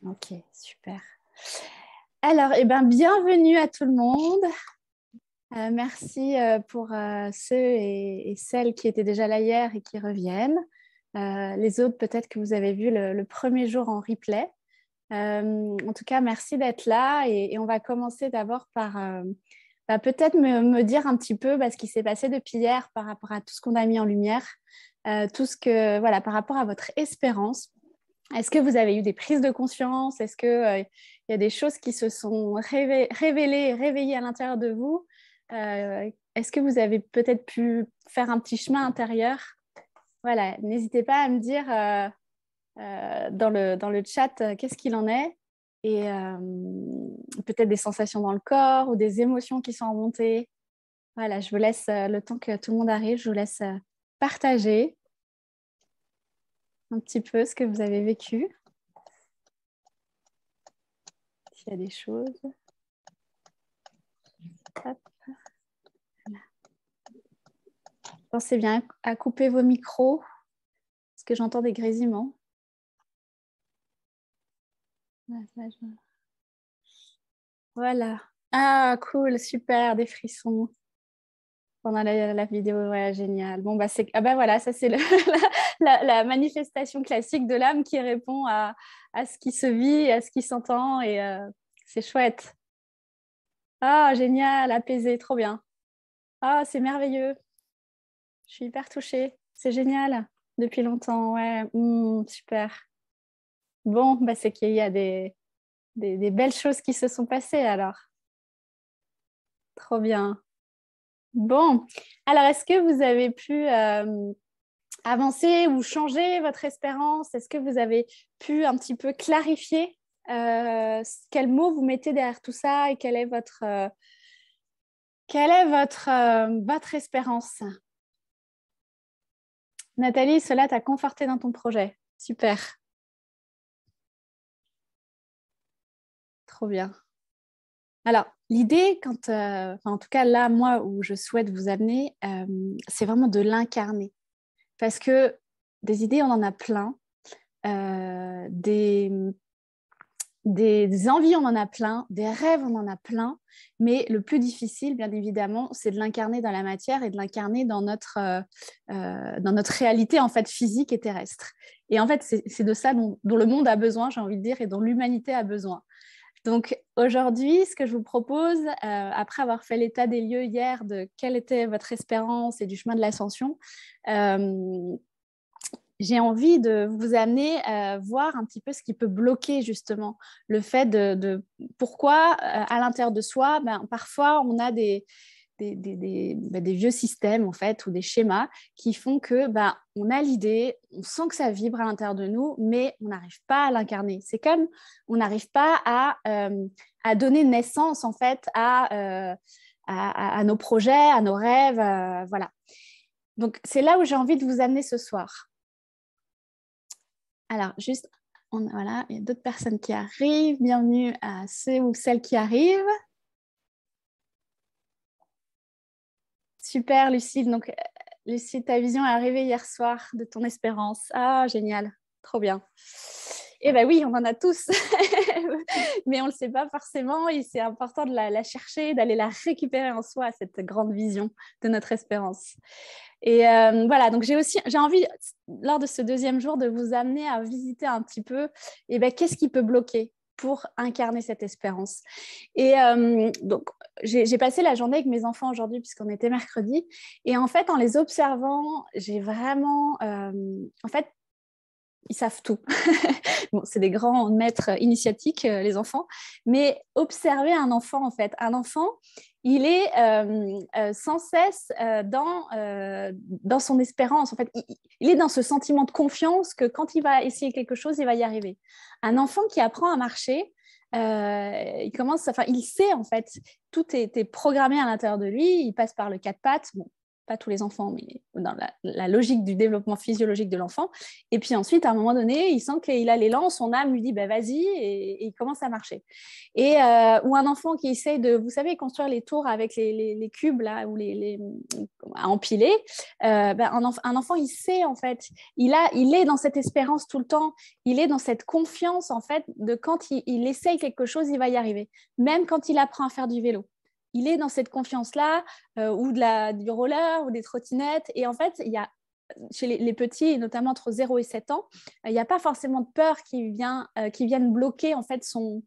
Ok, super. Alors, bienvenue à tout le monde. Merci pour ceux et celles qui étaient déjà là hier et qui reviennent. Les autres, peut-être que vous avez vu le premier jour en replay. En tout cas, merci d'être là et on va commencer d'abord par peut-être me dire un petit peu ce qui s'est passé depuis hier par rapport à tout ce qu'on a mis en lumière, par rapport à votre espérance. Est-ce que vous avez eu des prises de conscience? Est-ce qu'il y a des choses qui se sont révélées et réveillées à l'intérieur de vous? Est-ce que vous avez peut-être pu faire un petit chemin intérieur? Voilà, n'hésitez pas à me dire dans le chat qu'est-ce qu'il en est et peut-être des sensations dans le corps ou des émotions qui sont remontées. Voilà, je vous laisse le temps que tout le monde arrive, je vous laisse partager un petit peu ce que vous avez vécu. S'il y a des choses. Hop. Voilà. Pensez bien à couper vos micros, parce que j'entends des grésillements. Voilà. Ah, cool, super, des frissons pendant la vidéo, ouais, génial. Bon, voilà, ça c'est la manifestation classique de l'âme qui répond à ce qui se vit, à ce qui s'entend, et c'est chouette. Ah, génial, apaisé, trop bien. Ah, c'est merveilleux. Je suis hyper touchée. C'est génial. Depuis longtemps, ouais. Super. Bon, c'est qu'il y a des belles choses qui se sont passées alors. Trop bien. Bon, alors est-ce que vous avez pu avancer ou changer votre espérance? Est-ce que vous avez pu un petit peu clarifier quel mot vous mettez derrière tout ça et quelle est votre espérance? Nathalie, cela t'a conforté dans ton projet. Super. Trop bien. Alors, l'idée, en tout cas là, moi, où je souhaite vous amener, c'est vraiment de l'incarner. Parce que des idées, on en a plein. Des envies, on en a plein. Des rêves, on en a plein. Mais le plus difficile, bien évidemment, c'est de l'incarner dans la matière et de l'incarner dans notre réalité en fait, physique et terrestre. Et en fait, c'est de ça dont le monde a besoin, j'ai envie de dire, et dont l'humanité a besoin. Donc aujourd'hui, ce que je vous propose, après avoir fait l'état des lieux hier de quelle était votre espérance et du chemin de l'ascension, j'ai envie de vous amener à voir un petit peu ce qui peut bloquer justement le fait de pourquoi à l'intérieur de soi, parfois on a des vieux systèmes en fait ou des schémas qui font que on a l'idée, on sent que ça vibre à l'intérieur de nous, mais on n'arrive pas à l'incarner. C'est comme on n'arrive pas à donner naissance en fait à nos projets, à nos rêves, voilà. Donc c'est là où j'ai envie de vous amener ce soir. Alors juste, voilà, il y a d'autres personnes qui arrivent. Bienvenue à ceux ou celles qui arrivent. Super, Lucille. Donc, Lucille, ta vision est arrivée hier soir de ton espérance. Ah, génial. Trop bien. Eh bien oui, on en a tous, mais on ne le sait pas forcément et c'est important de la chercher, d'aller la récupérer en soi, cette grande vision de notre espérance. Et voilà, donc j'ai envie, lors de ce deuxième jour, de vous amener à visiter un petit peu qu'est-ce qui peut bloquer pour incarner cette espérance. Et donc, j'ai passé la journée avec mes enfants aujourd'hui, puisqu'on était mercredi. Et en fait, en les observant, j'ai vraiment... en fait, ils savent tout. Bon, c'est des grands maîtres initiatiques, les enfants. Mais observer un enfant, en fait. Un enfant, il est sans cesse dans son espérance. En fait, il est dans ce sentiment de confiance que quand il va essayer quelque chose, il va y arriver. Un enfant qui apprend à marcher, il sait en fait, tout est programmé à l'intérieur de lui. Il passe par le quatre pattes. Bon, pas tous les enfants, mais dans la logique du développement physiologique de l'enfant. Et puis ensuite, à un moment donné, il sent qu'il a l'élan, son âme lui dit bah, vas-y, et il commence à marcher. Ou un enfant qui essaye de, vous savez, construire les tours avec les cubes là, ou à empiler, un enfant, il sait en fait, il est dans cette espérance tout le temps, il est dans cette confiance en fait de quand il essaye quelque chose, il va y arriver. Même quand il apprend à faire du vélo. Il est dans cette confiance-là, ou du roller, ou des trottinettes. Et en fait, il y a, chez les petits, notamment entre 0 et 7 ans, il n'y a pas forcément de peur qui vienne bloquer en fait son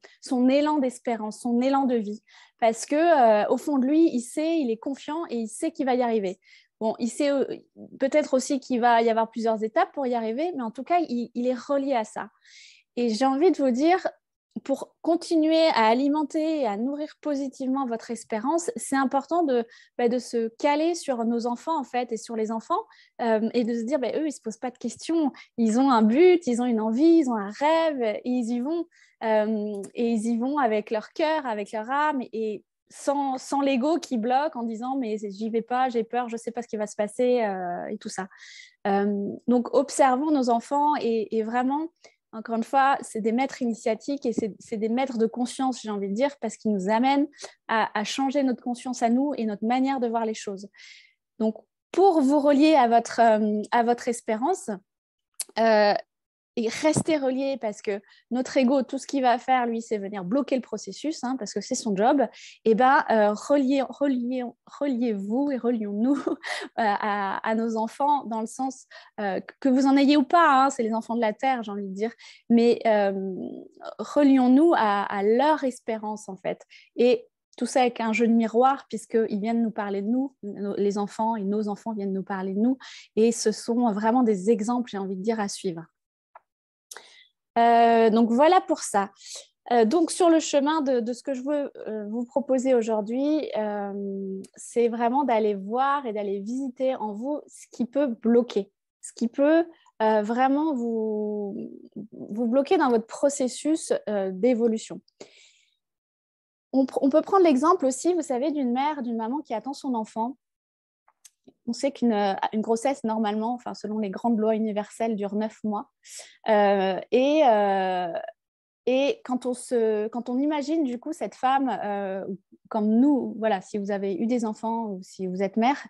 élan d'espérance, son élan de vie. Parce qu'au fond de lui, il est confiant et il sait qu'il va y arriver. Bon, il sait peut-être aussi qu'il va y avoir plusieurs étapes pour y arriver, mais en tout cas, il est relié à ça. Et j'ai envie de vous dire, pour continuer à alimenter et à nourrir positivement votre espérance, c'est important de se caler sur nos enfants en fait, et sur les enfants, et de se dire, eux, ils ne se posent pas de questions. Ils ont un but, ils ont une envie, ils ont un rêve, et ils y vont. Et ils y vont avec leur cœur, avec leur âme, et sans l'ego qui bloque en disant, mais j'y vais pas, j'ai peur, je ne sais pas ce qui va se passer, et tout ça. Donc, observons nos enfants et vraiment... Encore une fois, c'est des maîtres initiatiques et c'est des maîtres de conscience, j'ai envie de dire, parce qu'ils nous amènent à changer notre conscience à nous et notre manière de voir les choses. Donc, pour vous relier à votre espérance, et rester relié, parce que notre ego, tout ce qu'il va faire, lui, c'est venir bloquer le processus, parce que c'est son job, et reliez-vous et relions-nous à nos enfants, dans le sens que vous en ayez ou pas, c'est les enfants de la Terre, j'ai envie de dire, mais relions-nous à leur espérance, en fait. Et tout ça avec un jeu de miroir, puisqu'ils viennent nous parler de nous, les enfants et nos enfants viennent nous parler de nous, et ce sont vraiment des exemples, j'ai envie de dire, à suivre. Donc voilà pour ça. Donc sur le chemin de ce que je veux vous proposer aujourd'hui, c'est vraiment d'aller voir et d'aller visiter en vous ce qui peut bloquer, ce qui peut vraiment vous bloquer dans votre processus d'évolution. On peut prendre l'exemple aussi, vous savez, d'une mère, d'une maman qui attend son enfant. On sait qu'une grossesse, normalement, enfin, selon les grandes lois universelles, dure 9 mois. Et quand on imagine du coup cette femme, comme nous, voilà, si vous avez eu des enfants ou si vous êtes mère,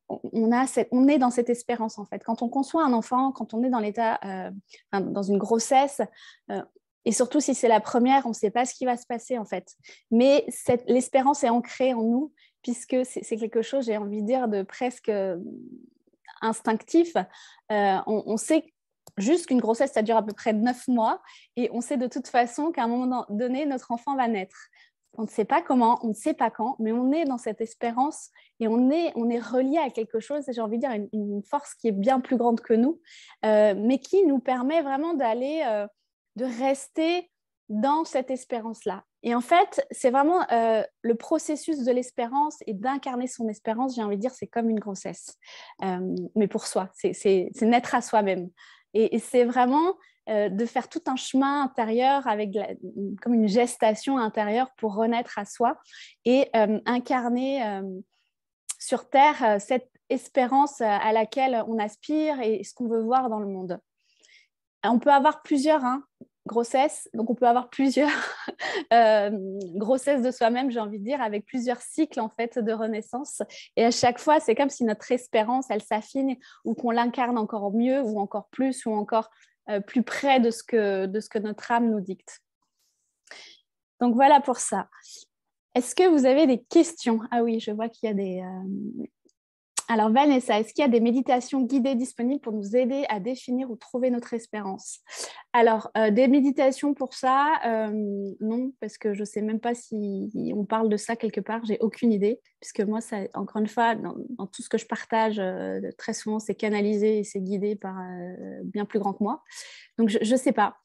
on est dans cette espérance en fait. Quand on conçoit un enfant, quand on est dans l'état, dans une grossesse, et surtout si c'est la première, on ne sait pas ce qui va se passer en fait. Mais l'espérance est ancrée en nous, puisque c'est quelque chose, j'ai envie de dire, de presque instinctif. On sait juste qu'une grossesse, ça dure à peu près 9 mois, et on sait de toute façon qu'à un moment donné, notre enfant va naître. On ne sait pas comment, on ne sait pas quand, mais on est dans cette espérance et on est relié à quelque chose, j'ai envie de dire, une force qui est bien plus grande que nous, mais qui nous permet vraiment de rester dans cette espérance-là. Et en fait, c'est vraiment le processus de l'espérance et d'incarner son espérance, j'ai envie de dire, c'est comme une grossesse, mais pour soi, c'est naître à soi-même. Et c'est vraiment de faire tout un chemin intérieur comme une gestation intérieure pour renaître à soi et incarner sur Terre cette espérance à laquelle on aspire et ce qu'on veut voir dans le monde. On peut avoir plusieurs grossesses, donc on peut avoir plusieurs grossesses de soi-même, j'ai envie de dire, avec plusieurs cycles en fait de renaissance. Et à chaque fois, c'est comme si notre espérance, elle s'affine ou qu'on l'incarne encore mieux ou encore plus ou encore plus près de ce que notre âme nous dicte. Donc voilà pour ça. Est-ce que vous avez des questions? Ah oui, je vois qu'il y a des... Alors Vanessa, est-ce qu'il y a des méditations guidées disponibles pour nous aider à définir ou trouver notre espérance? Alors, des méditations pour ça, non, parce que je ne sais même pas si on parle de ça quelque part, j'ai aucune idée, puisque moi, ça, encore une fois, dans tout ce que je partage, très souvent, c'est canalisé et c'est guidé par bien plus grand que moi. Donc, je ne sais pas.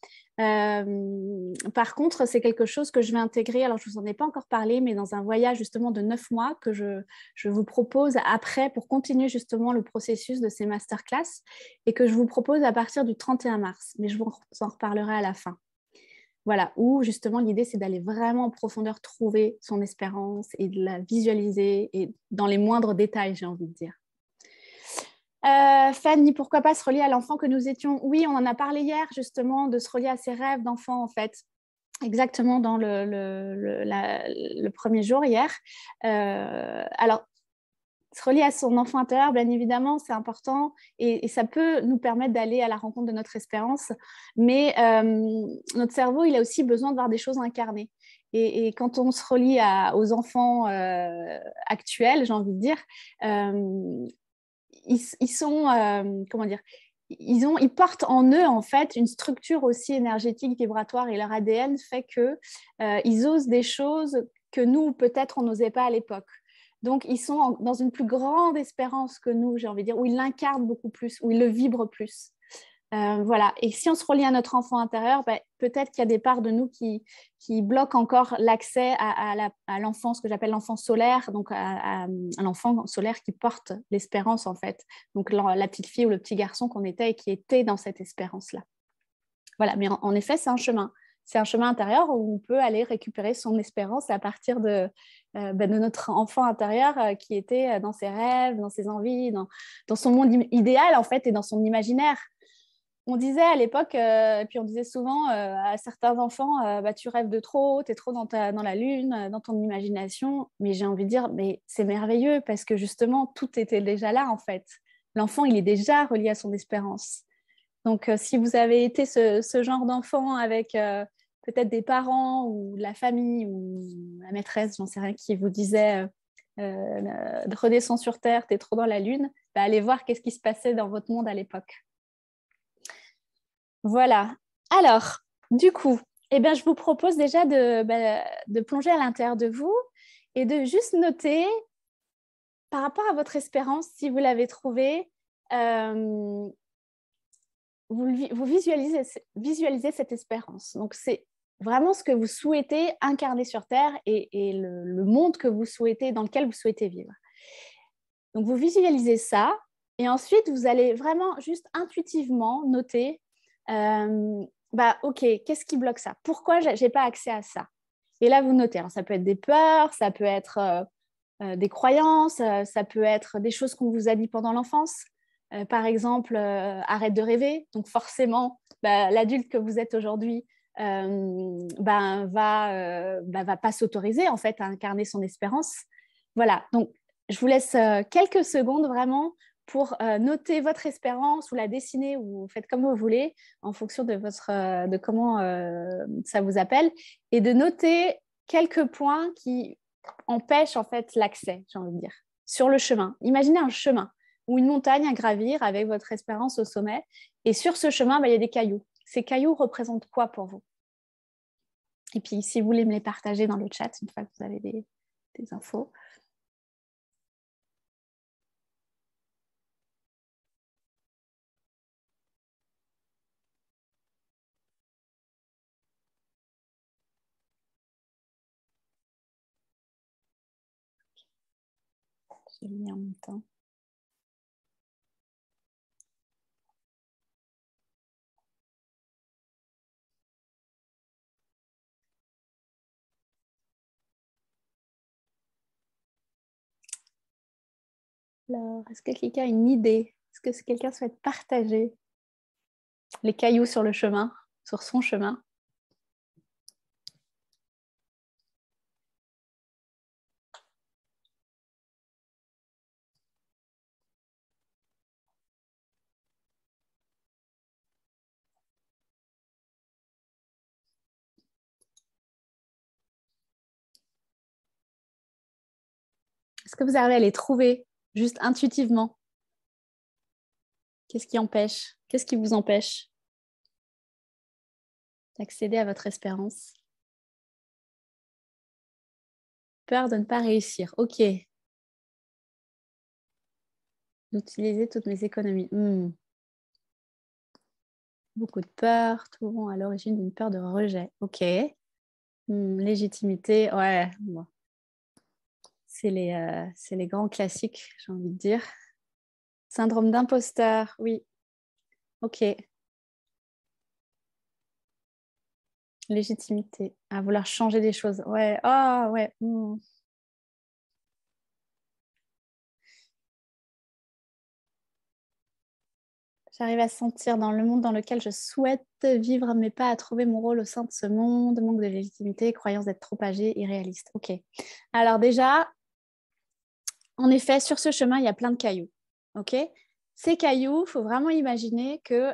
Par contre, c'est quelque chose que je vais intégrer, alors je ne vous en ai pas encore parlé, mais dans un voyage justement de 9 mois que je vous propose après pour continuer justement le processus de ces masterclass et que je vous propose à partir du 31 mars, mais je vous en reparlerai à la fin. Voilà, où justement l'idée c'est d'aller vraiment en profondeur trouver son espérance et de la visualiser et dans les moindres détails, j'ai envie de dire. Fanny, pourquoi pas se relier à l'enfant que nous étions? Oui, on en a parlé hier, justement, de se relier à ses rêves d'enfant, en fait. Exactement dans le premier jour hier. Alors, se relier à son enfant intérieur, bien évidemment, c'est important et ça peut nous permettre d'aller à la rencontre de notre espérance. Mais notre cerveau, il a aussi besoin de voir des choses incarnées. Et quand on se relie aux enfants actuels, j'ai envie de dire, ils sont, comment dire, ils portent en eux en fait une structure aussi énergétique, vibratoire et leur ADN fait que ils osent des choses que nous peut-être on n'osait pas à l'époque. Donc ils sont dans une plus grande espérance que nous, j'ai envie de dire, où ils l'incarnent beaucoup plus, où ils le vibrent plus. Voilà. Et si on se relie à notre enfant intérieur, peut-être qu'il y a des parts de nous qui bloquent encore l'accès à l'enfant, ce que j'appelle l'enfant solaire, donc à l'enfant solaire qui porte l'espérance en fait. Donc la petite fille ou le petit garçon qu'on était et qui était dans cette espérance-là. Voilà, mais en effet, c'est un chemin. C'est un chemin intérieur où on peut aller récupérer son espérance à partir de notre enfant intérieur qui était dans ses rêves, dans ses envies, dans son monde idéal en fait et dans son imaginaire. On disait à l'époque, et puis on disait souvent à certains enfants, tu rêves de trop, tu es trop dans la lune, dans ton imagination. Mais j'ai envie de dire, mais c'est merveilleux parce que justement, tout était déjà là en fait. L'enfant, il est déjà relié à son espérance. Donc, si vous avez été ce genre d'enfant avec peut-être des parents ou la famille ou la maîtresse, j'en sais rien, qui vous disait redescends sur Terre, tu es trop dans la lune, allez voir qu'est-ce qui se passait dans votre monde à l'époque. Voilà. Alors, du coup, je vous propose déjà de plonger à l'intérieur de vous et de juste noter par rapport à votre espérance, si vous l'avez trouvée, vous visualisez cette espérance. Donc, c'est vraiment ce que vous souhaitez incarner sur Terre et le monde que vous souhaitez, dans lequel vous souhaitez vivre. Donc, vous visualisez ça et ensuite, vous allez vraiment juste intuitivement noter ok, qu'est-ce qui bloque ça? Pourquoi je n'ai pas accès à ça? Et là, vous notez. Alors, ça peut être des peurs, ça peut être des croyances, ça peut être des choses qu'on vous a dit pendant l'enfance. Par exemple, arrête de rêver. Donc, forcément, l'adulte que vous êtes aujourd'hui va pas s'autoriser en fait à incarner son espérance. Voilà. Donc, je vous laisse quelques secondes vraiment pour noter votre espérance ou la dessiner ou faites comme vous voulez en fonction de comment ça vous appelle et de noter quelques points qui empêchent en fait l'accès, j'ai envie de dire, sur le chemin. Imaginez un chemin ou une montagne à gravir avec votre espérance au sommet et sur ce chemin, il y a des cailloux. Ces cailloux représentent quoi pour vous? Et puis, si vous voulez me les partager dans le chat, une fois que vous avez des infos. Je lis en même temps. Alors, est-ce que quelqu'un a une idée? Est-ce que quelqu'un souhaite partager les cailloux sur le chemin, sur son chemin? Est-ce que vous arrivez à les trouver juste intuitivement? Qu'est-ce qui empêche? Qu'est-ce qui vous empêche d'accéder à votre espérance? Peur de ne pas réussir. Ok. D'utiliser toutes mes économies. Beaucoup de peur, trouvant à l'origine d'une peur de rejet. Ok. Légitimité, ouais. Bon. C'est les grands classiques, j'ai envie de dire. Syndrome d'imposteur, oui. Ok. Légitimité, à vouloir changer des choses. Ouais, ah ouais. J'arrive à sentir dans le monde dans lequel je souhaite vivre, mais pas à trouver mon rôle au sein de ce monde, manque de légitimité, croyance d'être trop âgé, irréaliste. Ok. Alors déjà, en effet, sur ce chemin, il y a plein de cailloux. Ok. Ces cailloux, il faut vraiment imaginer que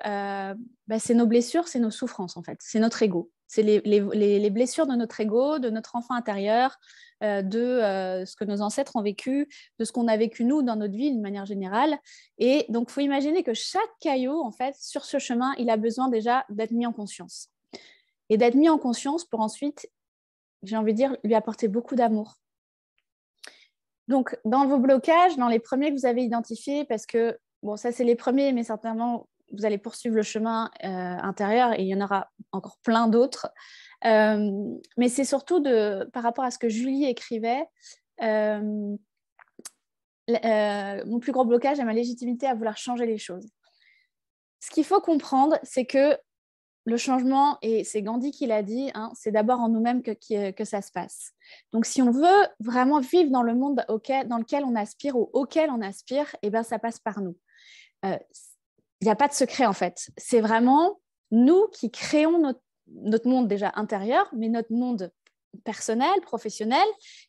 c'est nos blessures, c'est nos souffrances en fait, c'est notre ego. C'est les blessures de notre ego, de notre enfant intérieur, de ce que nos ancêtres ont vécu, de ce qu'on a vécu nous dans notre vie d'une manière générale. Et donc, il faut imaginer que chaque caillou, en fait, sur ce chemin, il a besoin déjà d'être mis en conscience. Et d'être mis en conscience pour ensuite, j'ai envie de dire, lui apporter beaucoup d'amour. Donc, dans vos blocages, dans les premiers que vous avez identifiés, parce que, bon, ça, c'est les premiers, mais certainement, vous allez poursuivre le chemin intérieur et il y en aura encore plein d'autres. Mais c'est surtout par rapport à ce que Julie écrivait, mon plus gros blocage est ma légitimité à vouloir changer les choses. Ce qu'il faut comprendre, c'est que le changement, et c'est Gandhi qui l'a dit, hein, c'est d'abord en nous-mêmes que ça se passe. Donc, si on veut vraiment vivre dans le monde dans lequel on aspire ou auquel on aspire, eh ben, ça passe par nous. Il n'y a pas de secret, en fait. C'est vraiment nous qui créons notre monde déjà intérieur, mais notre monde personnel, professionnel,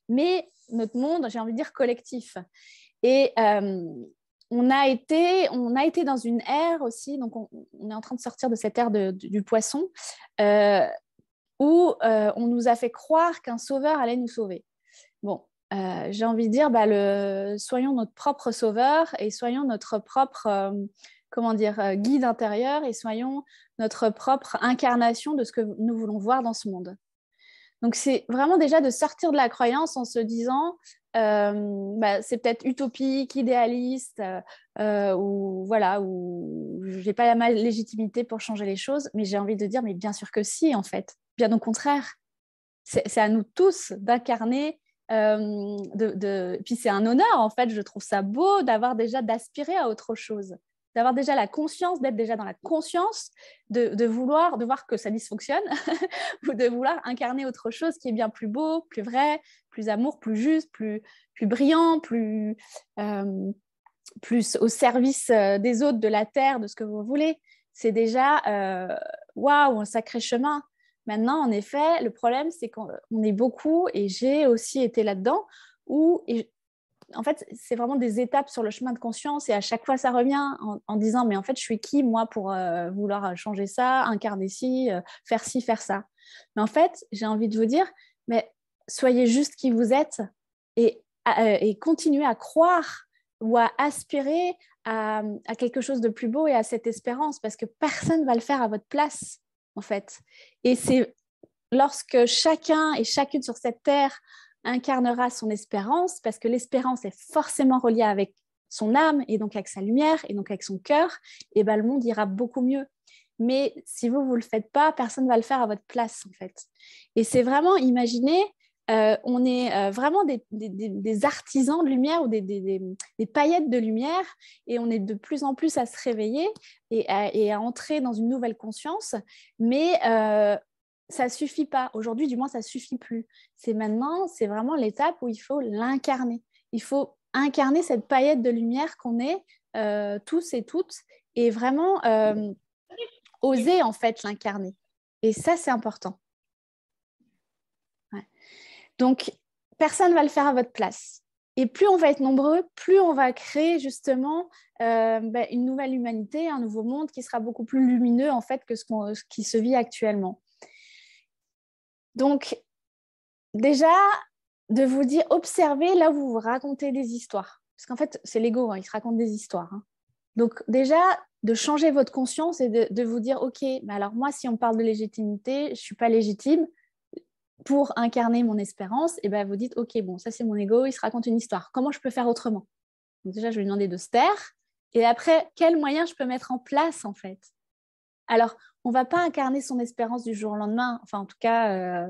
mais notre monde, j'ai envie de dire, collectif. Et on a été dans une ère aussi, donc on est en train de sortir de cette ère du poisson, où on nous a fait croire qu'un sauveur allait nous sauver. Bon, j'ai envie de dire, soyons notre propre sauveur et soyons notre propre guide intérieur et soyons notre propre incarnation de ce que nous voulons voir dans ce monde. Donc, c'est vraiment déjà de sortir de la croyance en se disant c'est peut-être utopique, idéaliste, ou voilà, où j'ai pas la légitimité pour changer les choses, mais j'ai envie de dire, mais bien sûr que si, en fait. Bien au contraire. C'est à nous tous d'incarner. Puis c'est un honneur, en fait, je trouve ça beau d'aspirer à autre chose, d'avoir déjà la conscience, d'être déjà dans la conscience de voir que ça dysfonctionne ou de vouloir incarner autre chose qui est bien plus beau, plus vrai, plus amour, plus juste, plus brillant, plus au service des autres, de la terre, de ce que vous voulez. C'est déjà waouh, un sacré chemin. Maintenant, en effet, le problème, c'est qu'on est beaucoup, et j'ai aussi été là-dedans, en fait, c'est vraiment des étapes sur le chemin de conscience, et à chaque fois, ça revient en disant, mais en fait, je suis qui, moi, pour vouloir changer ça, incarner ci, faire ci, faire ça. Mais en fait, j'ai envie de vous dire, mais soyez juste qui vous êtes et continuez à croire ou à aspirer à quelque chose de plus beau et à cette espérance, parce que personne ne va le faire à votre place, en fait. Et c'est lorsque chacun et chacune sur cette terre incarnera son espérance, parce que l'espérance est forcément reliée avec son âme et donc avec sa lumière et donc avec son cœur, et le monde ira beaucoup mieux. Mais si vous ne le faites pas, personne ne va le faire à votre place, en fait. Et c'est vraiment, imaginez, on est vraiment des artisans de lumière ou des paillettes de lumière, et on est de plus en plus à se réveiller et à entrer dans une nouvelle conscience, mais ça ne suffit pas. Aujourd'hui, du moins, ça ne suffit plus. C'est vraiment l'étape où il faut l'incarner. Il faut incarner cette paillette de lumière qu'on est tous et toutes, et vraiment oser, en fait, l'incarner. Et ça, c'est important. Ouais. Donc, personne ne va le faire à votre place. Et plus on va être nombreux, plus on va créer justement une nouvelle humanité, un nouveau monde qui sera beaucoup plus lumineux, en fait, que ce qui se vit actuellement. Donc, déjà, de vous dire, observez là où vous vous racontez des histoires. Parce qu'en fait, c'est l'ego, il se raconte des histoires. Donc, déjà, de changer votre conscience et de vous dire, OK, mais alors moi, si on parle de légitimité, je ne suis pas légitime pour incarner mon espérance. Et vous dites, OK, bon, ça, c'est mon ego, il se raconte une histoire. Comment je peux faire autrement? Donc, déjà, je vais lui demander de se taire. Et après, quels moyens je peux mettre en place, en fait? Alors, on ne va pas incarner son espérance du jour au lendemain. Enfin, en tout cas,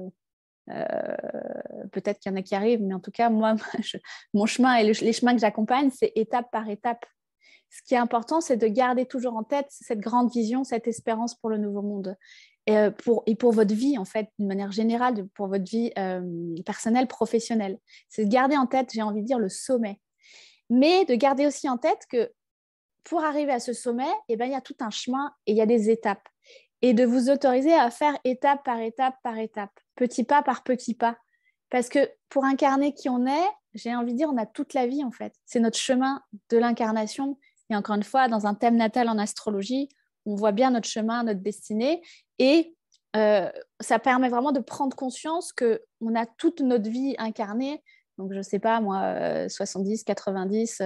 peut-être qu'il y en a qui arrivent, mais en tout cas, moi, mon chemin et les chemins que j'accompagne, c'est étape par étape. Ce qui est important, c'est de garder toujours en tête cette grande vision, cette espérance pour le nouveau monde. Et pour votre vie, en fait, d'une manière générale, pour votre vie personnelle, professionnelle. C'est de garder en tête, j'ai envie de dire, le sommet. Mais de garder aussi en tête que pour arriver à ce sommet, eh ben, il y a tout un chemin et il y a des étapes. Et de vous autoriser à faire étape par étape par étape, petit pas par petit pas. Parce que pour incarner qui on est, j'ai envie de dire, on a toute la vie en fait. C'est notre chemin de l'incarnation. Et encore une fois, dans un thème natal en astrologie, on voit bien notre chemin, notre destinée. Et ça permet vraiment de prendre conscience qu'on a toute notre vie incarnée. Donc, je ne sais pas, moi, 70, 90,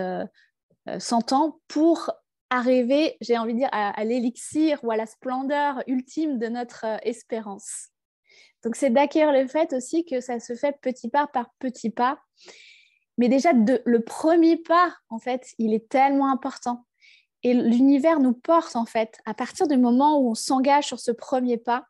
100 ans pour arriver, j'ai envie de dire, à l'élixir ou à la splendeur ultime de notre espérance. Donc, c'est d'acquérir le fait aussi que ça se fait petit pas par petit pas. Mais déjà, le premier pas, en fait, il est tellement important. Et l'univers nous porte, en fait. À partir du moment où on s'engage sur ce premier pas,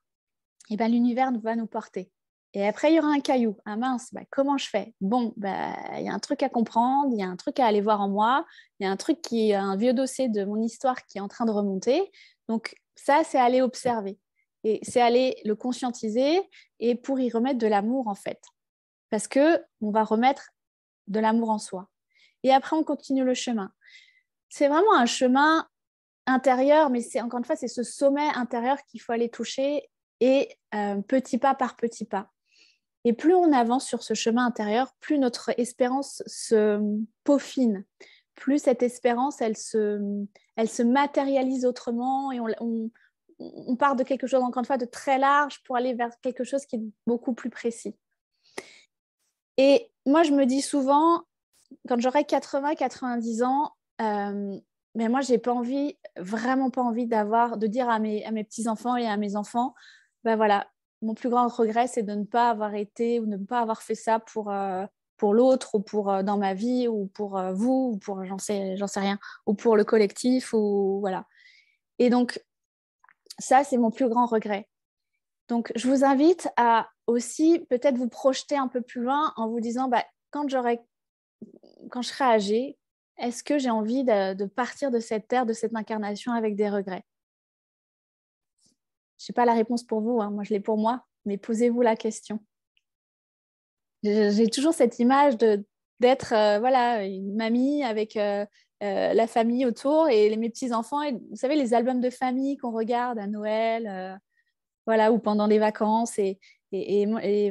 eh ben, l'univers va nous porter. Et après, il y aura un caillou. Ah mince, comment je fais? Bon, y a un truc à comprendre, il y a un truc à aller voir en moi, il y a un truc qui est un vieux dossier de mon histoire qui est en train de remonter. Donc, ça, c'est aller observer. Et c'est aller le conscientiser et pour y remettre de l'amour, en fait. Parce qu'on va remettre de l'amour en soi. Et après, on continue le chemin. C'est vraiment un chemin intérieur, mais encore une fois, c'est ce sommet intérieur qu'il faut aller toucher et petit pas par petit pas. Et plus on avance sur ce chemin intérieur, plus notre espérance se peaufine, plus cette espérance, elle se matérialise autrement et on part de quelque chose, encore une fois, de très large pour aller vers quelque chose qui est beaucoup plus précis. Et moi, je me dis souvent, quand j'aurai 80, 90 ans, mais moi, j'ai pas envie, vraiment pas envie de dire à mes petits-enfants et à mes enfants, voilà, mon plus grand regret, c'est de ne pas avoir été ou de ne pas avoir fait ça pour l'autre ou pour dans ma vie ou pour vous ou pour j'en sais rien ou pour le collectif ou voilà. Et donc ça, c'est mon plus grand regret. Donc je vous invite à aussi peut-être vous projeter un peu plus loin en vous disant quand je serai âgée, est-ce que j'ai envie de partir de cette terre, de cette incarnation avec des regrets? Je n'ai pas la réponse pour vous, hein. Moi je l'ai pour moi, mais posez-vous la question. J'ai toujours cette image d'être voilà, une mamie avec la famille autour et mes petits-enfants. Et, vous savez, les albums de famille qu'on regarde à Noël voilà, ou pendant les vacances. Et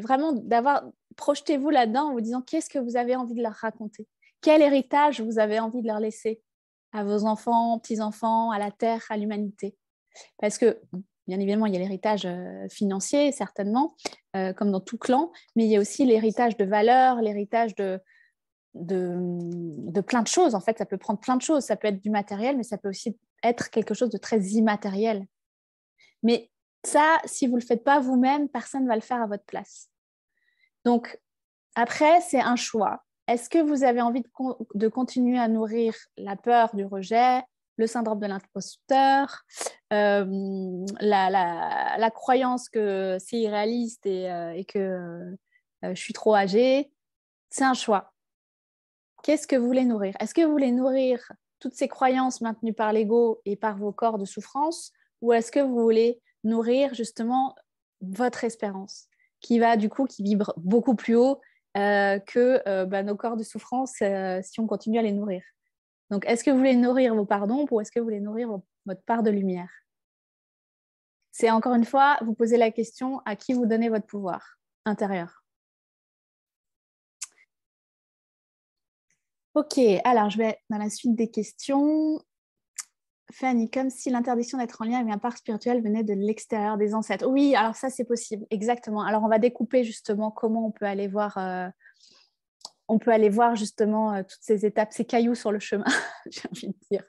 vraiment, projetez-vous là-dedans en vous disant qu'est-ce que vous avez envie de leur raconter? Quel héritage vous avez envie de leur laisser à vos enfants, petits-enfants, à la Terre, à l'humanité? Parce que, bien évidemment, il y a l'héritage financier, certainement, comme dans tout clan, mais il y a aussi l'héritage de valeurs, l'héritage de plein de choses. En fait, ça peut prendre plein de choses. Ça peut être du matériel, mais ça peut aussi être quelque chose de très immatériel. Mais ça, si vous ne le faites pas vous-même, personne ne va le faire à votre place. Donc, après, c'est un choix. Est-ce que vous avez envie de continuer à nourrir la peur du rejet, le syndrome de l'imposteur, la croyance que c'est irréaliste et que je suis trop âgée? C'est un choix. Qu'est-ce que vous voulez nourrir? Est-ce que vous voulez nourrir toutes ces croyances maintenues par l'ego et par vos corps de souffrance, ou est-ce que vous voulez nourrir justement votre espérance qui vibre beaucoup plus haut que nos corps de souffrance si on continue à les nourrir? Donc, est-ce que vous voulez nourrir vos parts d'ombre ou est-ce que vous voulez nourrir votre part de lumière? C'est encore une fois, vous posez la question à qui vous donnez votre pouvoir intérieur. Ok, alors je vais dans la suite des questions. Fanny, comme si l'interdiction d'être en lien avec un part spirituel venait de l'extérieur des ancêtres. Oui, alors ça c'est possible, exactement. Alors on va découper justement comment on peut aller voir justement toutes ces étapes, ces cailloux sur le chemin, j'ai envie de dire.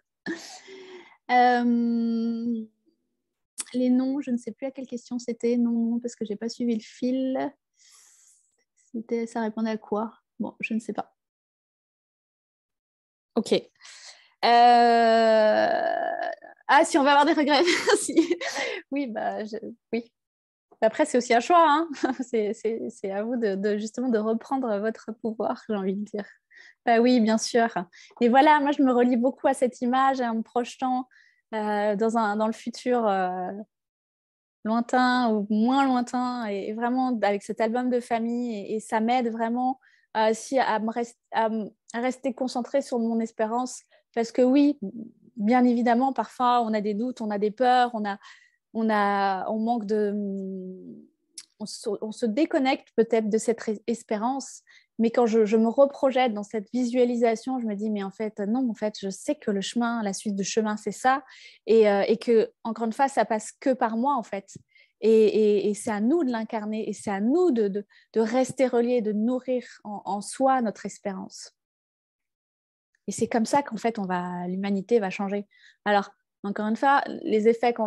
Les noms, je ne sais plus à quelle question c'était. Non, parce que je n'ai pas suivi le fil. Ça répondait à quoi? Bon, je ne sais pas. Ok. Ah, si on va avoir des regrets. Oui, oui. Après, c'est aussi un choix. Hein. C'est à vous justement de reprendre votre pouvoir, j'ai envie de dire. Oui, bien sûr. Et voilà, moi, je me relie beaucoup à cette image en me projetant dans le futur lointain ou moins lointain et vraiment avec cet album de famille. Et ça m'aide vraiment aussi à rester concentrée sur mon espérance. Parce que oui, bien évidemment, parfois, on a des doutes, on a des peurs, on manque de... On se déconnecte peut-être de cette espérance, mais quand je me reprojette dans cette visualisation, je me dis, mais en fait, non, en fait, je sais que le chemin, la suite du chemin, c'est ça, et que, encore une fois, ça passe que par moi, en fait. Et c'est à nous de l'incarner, et c'est à nous de rester reliés, de nourrir en soi notre espérance. Et c'est comme ça qu'en fait, l'humanité va changer. Alors, encore une fois, les effets qu'on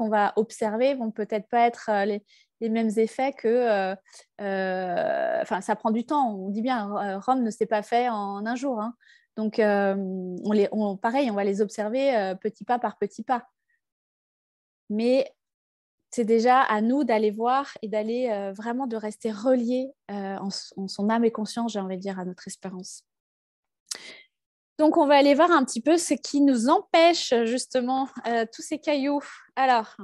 va observer vont peut-être pas être les mêmes effets que... Enfin, ça prend du temps. On dit bien, Rome ne s'est pas fait en un jour. Hein. Donc, pareil, on va les observer petit pas par petit pas. Mais c'est déjà à nous d'aller voir et d'aller vraiment de rester reliés en son âme et conscience, j'ai envie de dire, à notre espérance. Donc, on va aller voir un petit peu ce qui nous empêche justement tous ces cailloux. Alors,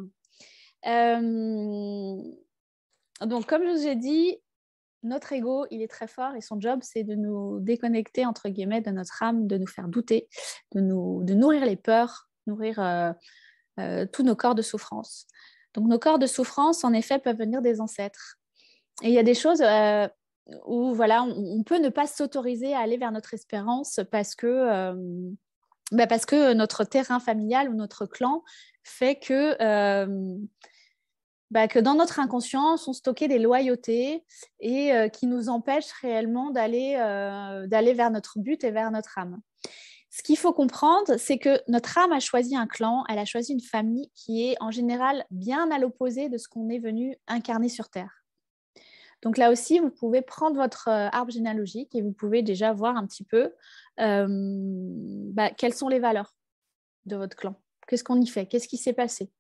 donc comme je vous ai dit, notre ego, il est très fort et son job, c'est de nous déconnecter, entre guillemets, de notre âme, de nous faire douter, de nourrir les peurs, nourrir tous nos corps de souffrance. Donc, nos corps de souffrance, en effet, peuvent venir des ancêtres. Et il y a des choses où voilà, on peut ne pas s'autoriser à aller vers notre espérance parce que notre terrain familial ou notre clan fait que dans notre inconscient sont stockées des loyautés et qui nous empêchent réellement d'aller vers notre but et vers notre âme. Ce qu'il faut comprendre, c'est que notre âme a choisi un clan, elle a choisi une famille qui est en général bien à l'opposé de ce qu'on est venu incarner sur Terre. Donc là aussi, vous pouvez prendre votre arbre généalogique et vous pouvez déjà voir un petit peu quelles sont les valeurs de votre clan. Qu'est-ce qu'on y fait? Qu'est-ce qui s'est passé?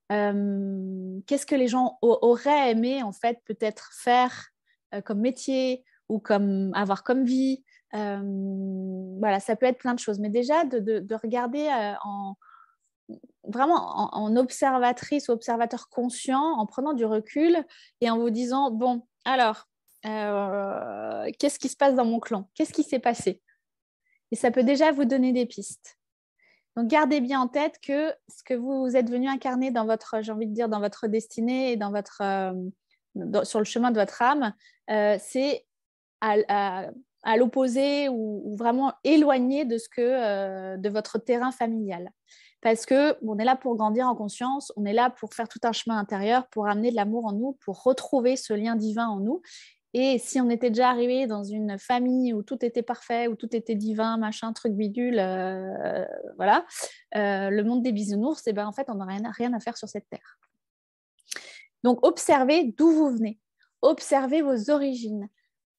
Qu'est-ce que les gens auraient aimé en fait peut-être faire comme métier ou avoir comme vie? Voilà, ça peut être plein de choses. Mais déjà, de regarder vraiment en observatrice ou observateur conscient, en prenant du recul et en vous disant, bon, alors, qu'est-ce qui se passe dans mon clan? Qu'est-ce qui s'est passé? Et ça peut déjà vous donner des pistes. Donc, gardez bien en tête que ce que vous êtes venu incarner dans votre, j'ai envie de dire, dans votre destinée et sur le chemin de votre âme, c'est à l'opposé ou vraiment éloigné de votre terrain familial. Parce qu'on est là pour grandir en conscience, on est là pour faire tout un chemin intérieur, pour amener de l'amour en nous, pour retrouver ce lien divin en nous. Et si on était déjà arrivé dans une famille où tout était parfait, où tout était divin, machin, truc bidule, voilà, le monde des bisounours, en fait, on n'a rien à faire sur cette terre. Donc, observez d'où vous venez. Observez vos origines.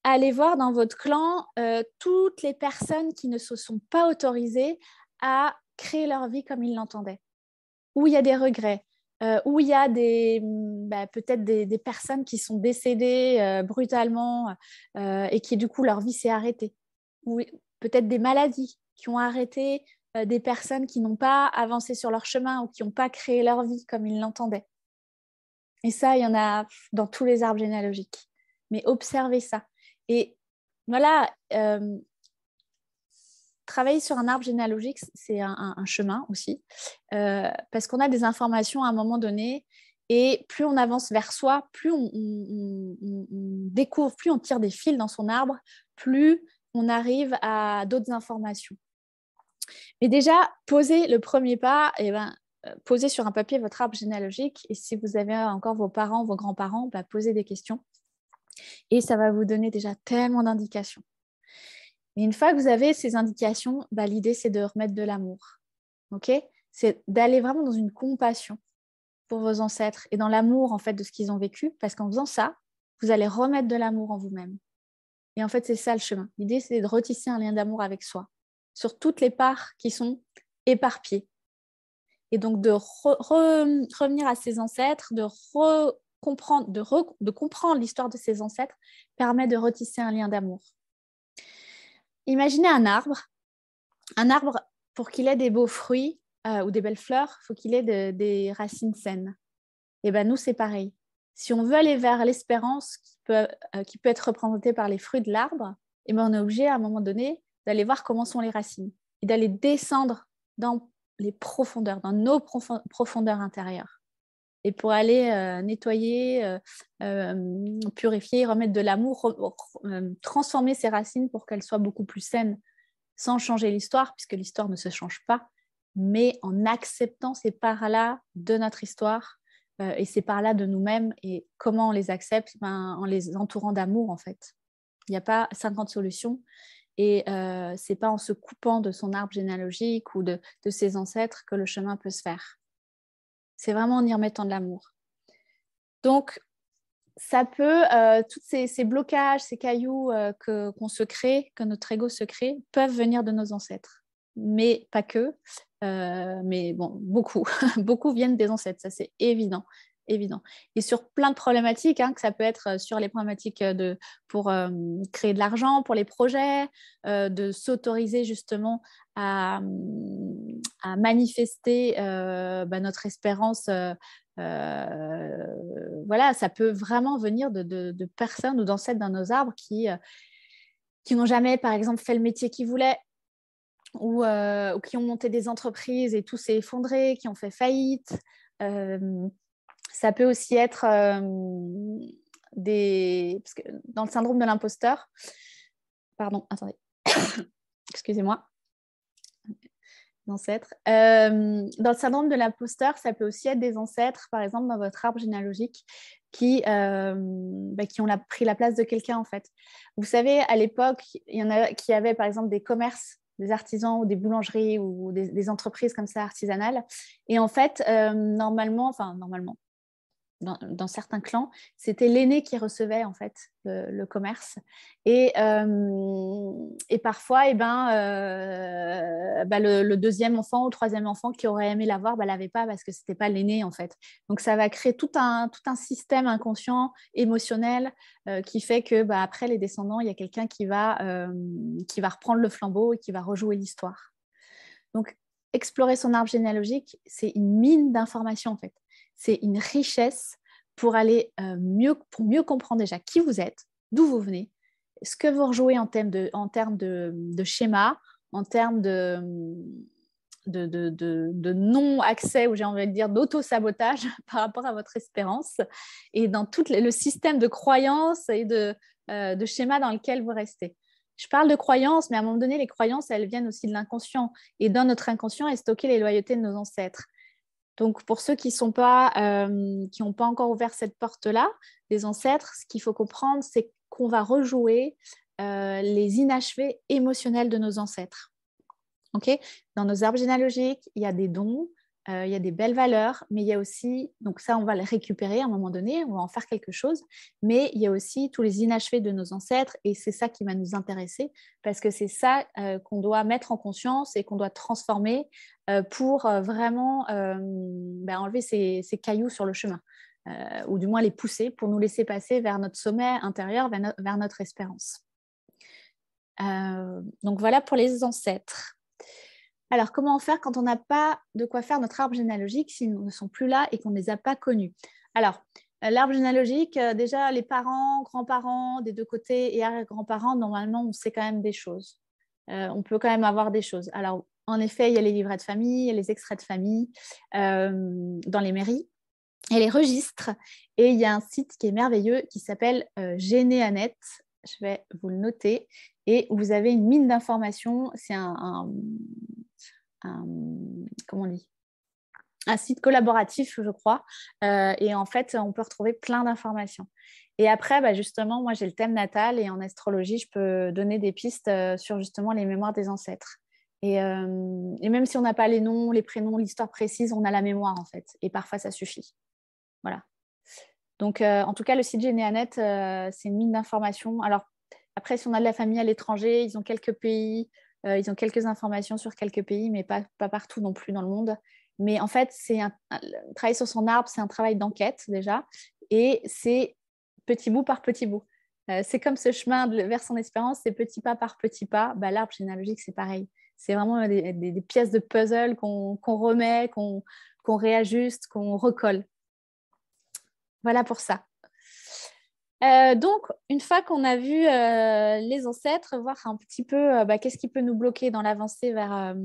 Allez voir dans votre clan toutes les personnes qui ne se sont pas autorisées à créer leur vie comme ils l'entendaient, où il y a des regrets, où il y a peut-être des personnes qui sont décédées brutalement et qui, du coup, leur vie s'est arrêtée, ou peut-être des maladies qui ont arrêté des personnes qui n'ont pas avancé sur leur chemin ou qui n'ont pas créé leur vie comme ils l'entendaient. Et ça, il y en a dans tous les arbres généalogiques. Mais observez ça. Et voilà, travailler sur un arbre généalogique, c'est un chemin aussi, parce qu'on a des informations à un moment donné, et plus on avance vers soi, plus on découvre, plus on tire des fils dans son arbre, plus on arrive à d'autres informations. Mais déjà, posez le premier pas, posez sur un papier votre arbre généalogique, et si vous avez encore vos parents, vos grands-parents, posez des questions, et ça va vous donner déjà tellement d'indications. Et une fois que vous avez ces indications, l'idée, c'est de remettre de l'amour. Okay, c'est d'aller vraiment dans une compassion pour vos ancêtres et dans l'amour en fait, de ce qu'ils ont vécu, parce qu'en faisant ça, vous allez remettre de l'amour en vous-même. Et en fait, c'est ça le chemin. L'idée, c'est de retisser un lien d'amour avec soi, sur toutes les parts qui sont éparpillées. Et donc, de revenir à ses ancêtres, de comprendre l'histoire de ses ancêtres, permet de retisser un lien d'amour. Imaginez un arbre. Un arbre, pour qu'il ait des beaux fruits ou des belles fleurs, il faut qu'il ait des racines saines. Et nous, c'est pareil. Si on veut aller vers l'espérance qui peut être représentée par les fruits de l'arbre, on est obligé à un moment donné d'aller voir comment sont les racines et d'aller descendre dans les profondeurs, dans nos profondeurs intérieures. Et pour aller nettoyer, purifier, remettre de l'amour, transformer ces racines pour qu'elles soient beaucoup plus saines, sans changer l'histoire, puisque l'histoire ne se change pas, mais en acceptant ces parts-là de notre histoire et ces parts-là de nous-mêmes. Et comment on les accepte? En les entourant d'amour, en fait. Il n'y a pas 50 solutions. Et ce n'est pas en se coupant de son arbre généalogique ou de ses ancêtres que le chemin peut se faire. C'est vraiment en y remettant de l'amour. Donc, ça peut, tous ces blocages, ces cailloux qu'on se crée, que notre ego se crée, peuvent venir de nos ancêtres. Mais pas que, mais bon, beaucoup. Beaucoup viennent des ancêtres, ça c'est évident. Évident. Et sur plein de problématiques, que ça peut être sur les problématiques pour créer de l'argent, pour les projets, de s'autoriser justement à manifester notre espérance. Voilà, ça peut vraiment venir de personnes ou d'ancêtres dans nos arbres qui n'ont jamais, par exemple, fait le métier qu'ils voulaient ou qui ont monté des entreprises et tout s'est effondré, qui ont fait faillite. Ça peut aussi être parce que dans le syndrome de l'imposteur, pardon, attendez, excusez-moi, ancêtres. Dans le syndrome de l'imposteur, ça peut aussi être des ancêtres, par exemple, dans votre arbre généalogique, qui ont pris la place de quelqu'un, en fait. Vous savez, à l'époque, il y en a qui avaient, par exemple, des commerces, des artisans ou des boulangeries ou des entreprises comme ça artisanales. Et en fait, normalement, dans certains clans, c'était l'aîné qui recevait en fait le commerce. Et parfois, le deuxième enfant ou le troisième enfant qui aurait aimé l'avoir, l'avait pas parce que c'était pas l'aîné en fait. Donc ça va créer tout un système inconscient, émotionnel, qui fait que après les descendants, il y a quelqu'un qui va reprendre le flambeau et qui va rejouer l'histoire. Donc explorer son arbre généalogique, c'est une mine d'informations en fait. C'est une richesse pour aller pour mieux comprendre déjà qui vous êtes, d'où vous venez, ce que vous rejouez en termes de schéma, en termes de non-accès, ou j'ai envie de dire d'auto-sabotage par rapport à votre espérance, et dans tout le système de croyances et de schémas dans lequel vous restez. Je parle de croyances, mais à un moment donné, les croyances, elles viennent aussi de l'inconscient. Et dans notre inconscient est stocké les loyautés de nos ancêtres. Donc, pour ceux qui n'ont pas encore ouvert cette porte-là, des ancêtres, ce qu'il faut comprendre, c'est qu'on va rejouer les inachevés émotionnels de nos ancêtres. Okay ? Dans nos arbres généalogiques, il y a des dons, il y a des belles valeurs, mais il y a aussi, donc ça, on va les récupérer à un moment donné, on va en faire quelque chose, mais il y a aussi tous les inachevés de nos ancêtres, et c'est ça qui va nous intéresser, parce que c'est ça qu'on doit mettre en conscience et qu'on doit transformer pour vraiment enlever ces cailloux sur le chemin, ou du moins les pousser pour nous laisser passer vers notre sommet intérieur, vers notre espérance. Donc voilà pour les ancêtres. Alors, comment faire quand on n'a pas de quoi faire notre arbre généalogique s'ils ne sont plus là et qu'on ne les a pas connus? Alors, l'arbre généalogique, déjà, les parents, grands-parents des deux côtés et arrière-grands-parents, normalement, on sait quand même des choses. On peut quand même avoir des choses. Alors, en effet, il y a les livrets de famille, il y a les extraits de famille dans les mairies et les registres. Et il y a un site qui est merveilleux qui s'appelle Généanet. Je vais vous le noter. Et vous avez une mine d'informations. C'est comment on dit, un site collaboratif, je crois. Et en fait, on peut retrouver plein d'informations. Et après, justement, moi, j'ai le thème natal et en astrologie, je peux donner des pistes sur justement les mémoires des ancêtres. Et même si on n'a pas les noms, les prénoms, l'histoire précise, on a la mémoire, en fait. Et parfois, ça suffit. Voilà. Donc, en tout cas, le site Généanet, c'est une mine d'informations. Alors, après, si on a de la famille à l'étranger, ils ont quelques pays, ils ont quelques informations sur quelques pays, mais pas partout non plus dans le monde. Mais en fait, travailler sur son arbre, c'est un travail d'enquête déjà, et c'est petit bout par petit bout. C'est comme ce chemin vers son espérance, c'est petit pas par petit pas. L'arbre généalogique, c'est pareil. C'est vraiment des pièces de puzzle qu'on remet, qu'on réajuste, qu'on recolle. Voilà pour ça. Donc, une fois qu'on a vu les ancêtres, voir un petit peu qu'est-ce qui peut nous bloquer dans l'avancée vers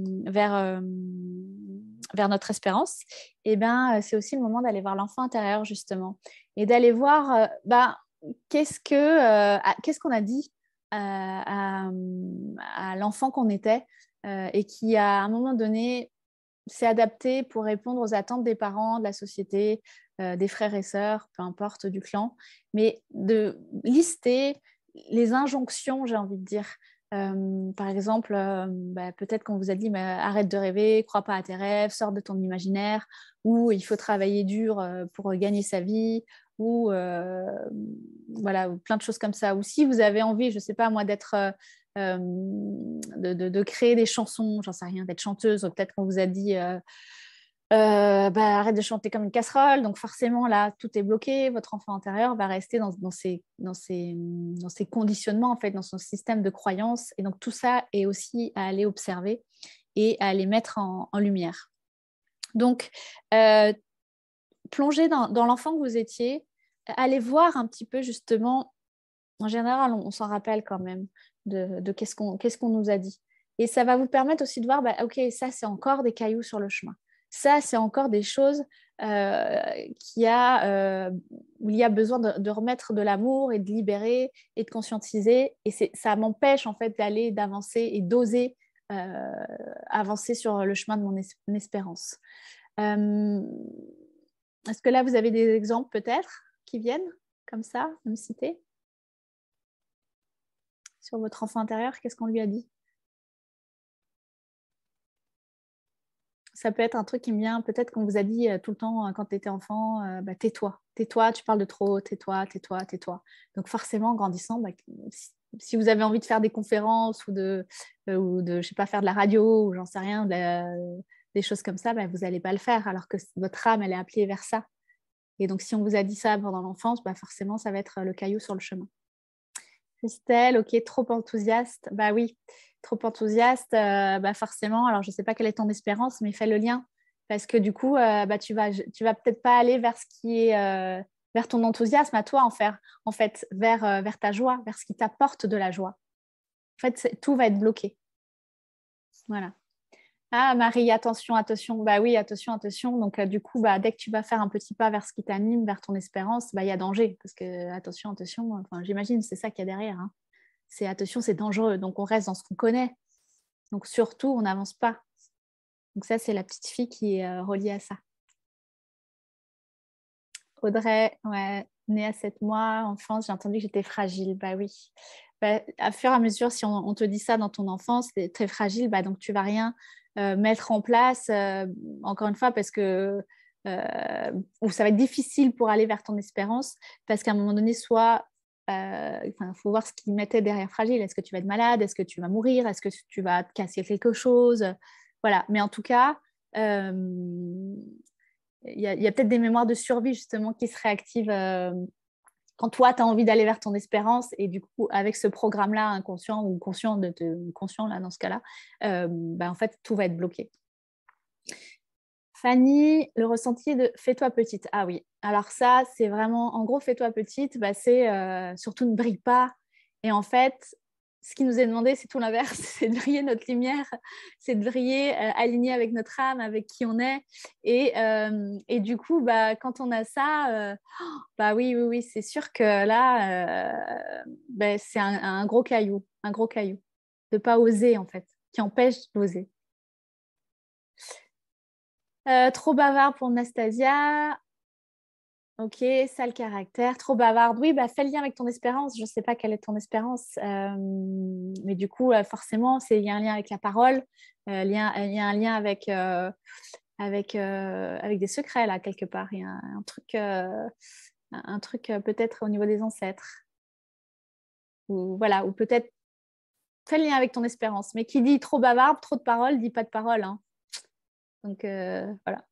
notre espérance, et ben, c'est aussi le moment d'aller voir l'enfant intérieur, justement, et d'aller voir qu'est-ce qu'on a dit à l'enfant qu'on était et qui, à un moment donné, s'est adapté pour répondre aux attentes des parents, de la société, des frères et sœurs, peu importe, du clan, mais de lister les injonctions, j'ai envie de dire. Par exemple, peut-être qu'on vous a dit arrête de rêver, crois pas à tes rêves, sors de ton imaginaire, ou il faut travailler dur pour gagner sa vie, ou voilà, ou plein de choses comme ça. Ou si vous avez envie, je ne sais pas moi, de créer des chansons, j'en sais rien, d'être chanteuse, ou peut-être qu'on vous a dit arrête de chanter comme une casserole, donc forcément là tout est bloqué, votre enfant intérieur va rester dans ses conditionnements en fait, dans son système de croyances, et donc tout ça est aussi à aller observer et à les mettre en lumière. Donc plongez dans l'enfant que vous étiez, allez voir un petit peu justement, en général on s'en rappelle quand même de qu'est-ce qu'on nous a dit, et ça va vous permettre aussi de voir ok, ça c'est encore des cailloux sur le chemin. Ça, c'est encore des choses où il y a besoin de remettre de l'amour et de libérer et de conscientiser. Et ça m'empêche en fait d'avancer et d'oser avancer sur le chemin de mon espérance. Est-ce que là, vous avez des exemples peut-être qui viennent comme ça, à me citer sur votre enfant intérieur? Qu'est-ce qu'on lui a dit? Ça peut être un truc qui me vient, peut-être qu'on vous a dit tout le temps quand tu étais enfant, tais-toi, tu parles de trop, tais-toi. Donc forcément, en grandissant, si vous avez envie de faire des conférences ou je sais pas, faire de la radio ou j'en sais rien, des choses comme ça, vous n'allez pas le faire, alors que votre âme, elle est appelée vers ça. Et donc, si on vous a dit ça pendant l'enfance, forcément, ça va être le caillou sur le chemin. Christelle, ok, trop enthousiaste. Bah oui, trop enthousiaste, forcément. Alors, je ne sais pas quelle est ton espérance, mais fais le lien. Parce que du coup, tu vas peut-être pas aller vers ce qui est vers ton enthousiasme à toi, en fait vers ta joie, vers ce qui t'apporte de la joie. En fait, tout va être bloqué. Voilà. Ah, Marie, attention. Bah oui, attention. Donc, du coup, dès que tu vas faire un petit pas vers ce qui t'anime, vers ton espérance, il y a danger. Parce que, attention, enfin, j'imagine, c'est ça qu'il y a derrière. Hein. C'est attention, c'est dangereux. Donc, on reste dans ce qu'on connaît. Donc, surtout, on n'avance pas. Donc, ça, c'est la petite fille qui est reliée à ça. Audrey, ouais, née à 7 mois, enfance, j'ai entendu que j'étais fragile. Bah oui. À fur et à mesure, si on te dit ça dans ton enfance, tu es très fragile, donc tu vas rien mettre en place, encore une fois, parce que ou ça va être difficile pour aller vers ton espérance, parce qu'à un moment donné, soit il faut voir ce qu'ils mettaient derrière fragile. Est-ce que tu vas être malade? Est-ce que tu vas mourir? Est-ce que tu vas te casser quelque chose? Voilà. Mais en tout cas, il y a peut-être des mémoires de survie justement qui se réactivent quand toi, tu as envie d'aller vers ton espérance, et du coup, avec ce programme-là, inconscient ou conscient, conscient là, dans ce cas-là, en fait, tout va être bloqué. Fanny, le ressenti de fais-toi petite. Ah oui, alors ça, c'est vraiment, en gros, fais-toi petite, c'est surtout ne brille pas. Et en fait, ce qui nous est demandé, c'est tout l'inverse, c'est de briller notre lumière, c'est de briller aligné avec notre âme, avec qui on est. Et du coup, quand on a ça, oui, c'est sûr que là, c'est un gros caillou, de ne pas oser en fait, qui empêche d'oser. Trop bavard pour Nastasia. Ok, sale caractère, trop bavarde. Oui, fais le lien avec ton espérance. Je ne sais pas quelle est ton espérance, mais du coup, forcément, il y a un lien avec la parole, il y a un lien avec des secrets, là, quelque part. Il y a un truc peut-être au niveau des ancêtres. Ou, voilà, ou peut-être fais le lien avec ton espérance. Mais qui dit trop bavarde, trop de paroles, dit pas de parole. Hein. Donc, voilà.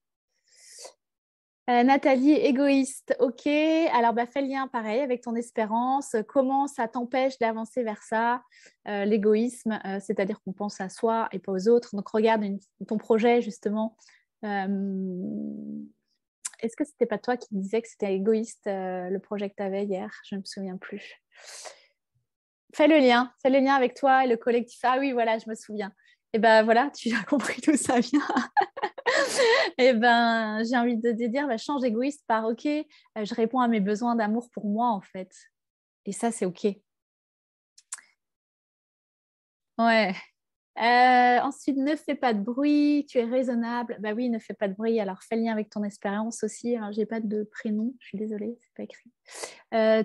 Nathalie, égoïste, ok. Alors, fais le lien pareil avec ton espérance. Comment ça t'empêche d'avancer vers ça, l'égoïsme, c'est-à-dire qu'on pense à soi et pas aux autres. Donc, regarde ton projet, justement. est-ce que c'était pas toi qui disais que c'était égoïste le projet que tu avais hier? Je ne me souviens plus. Fais le lien avec toi et le collectif. Ah oui, voilà, je me souviens. Et ben voilà, tu as compris d'où ça vient. Et ben j'ai envie de te dire, change égoïste par OK, je réponds à mes besoins d'amour pour moi en fait. Et ça, c'est OK. Ouais. Ensuite, ne fais pas de bruit, tu es raisonnable. Bah oui, ne fais pas de bruit. Alors, fais le lien avec ton expérience aussi. Alors, j'ai pas de prénom, je suis désolée, c'est pas écrit.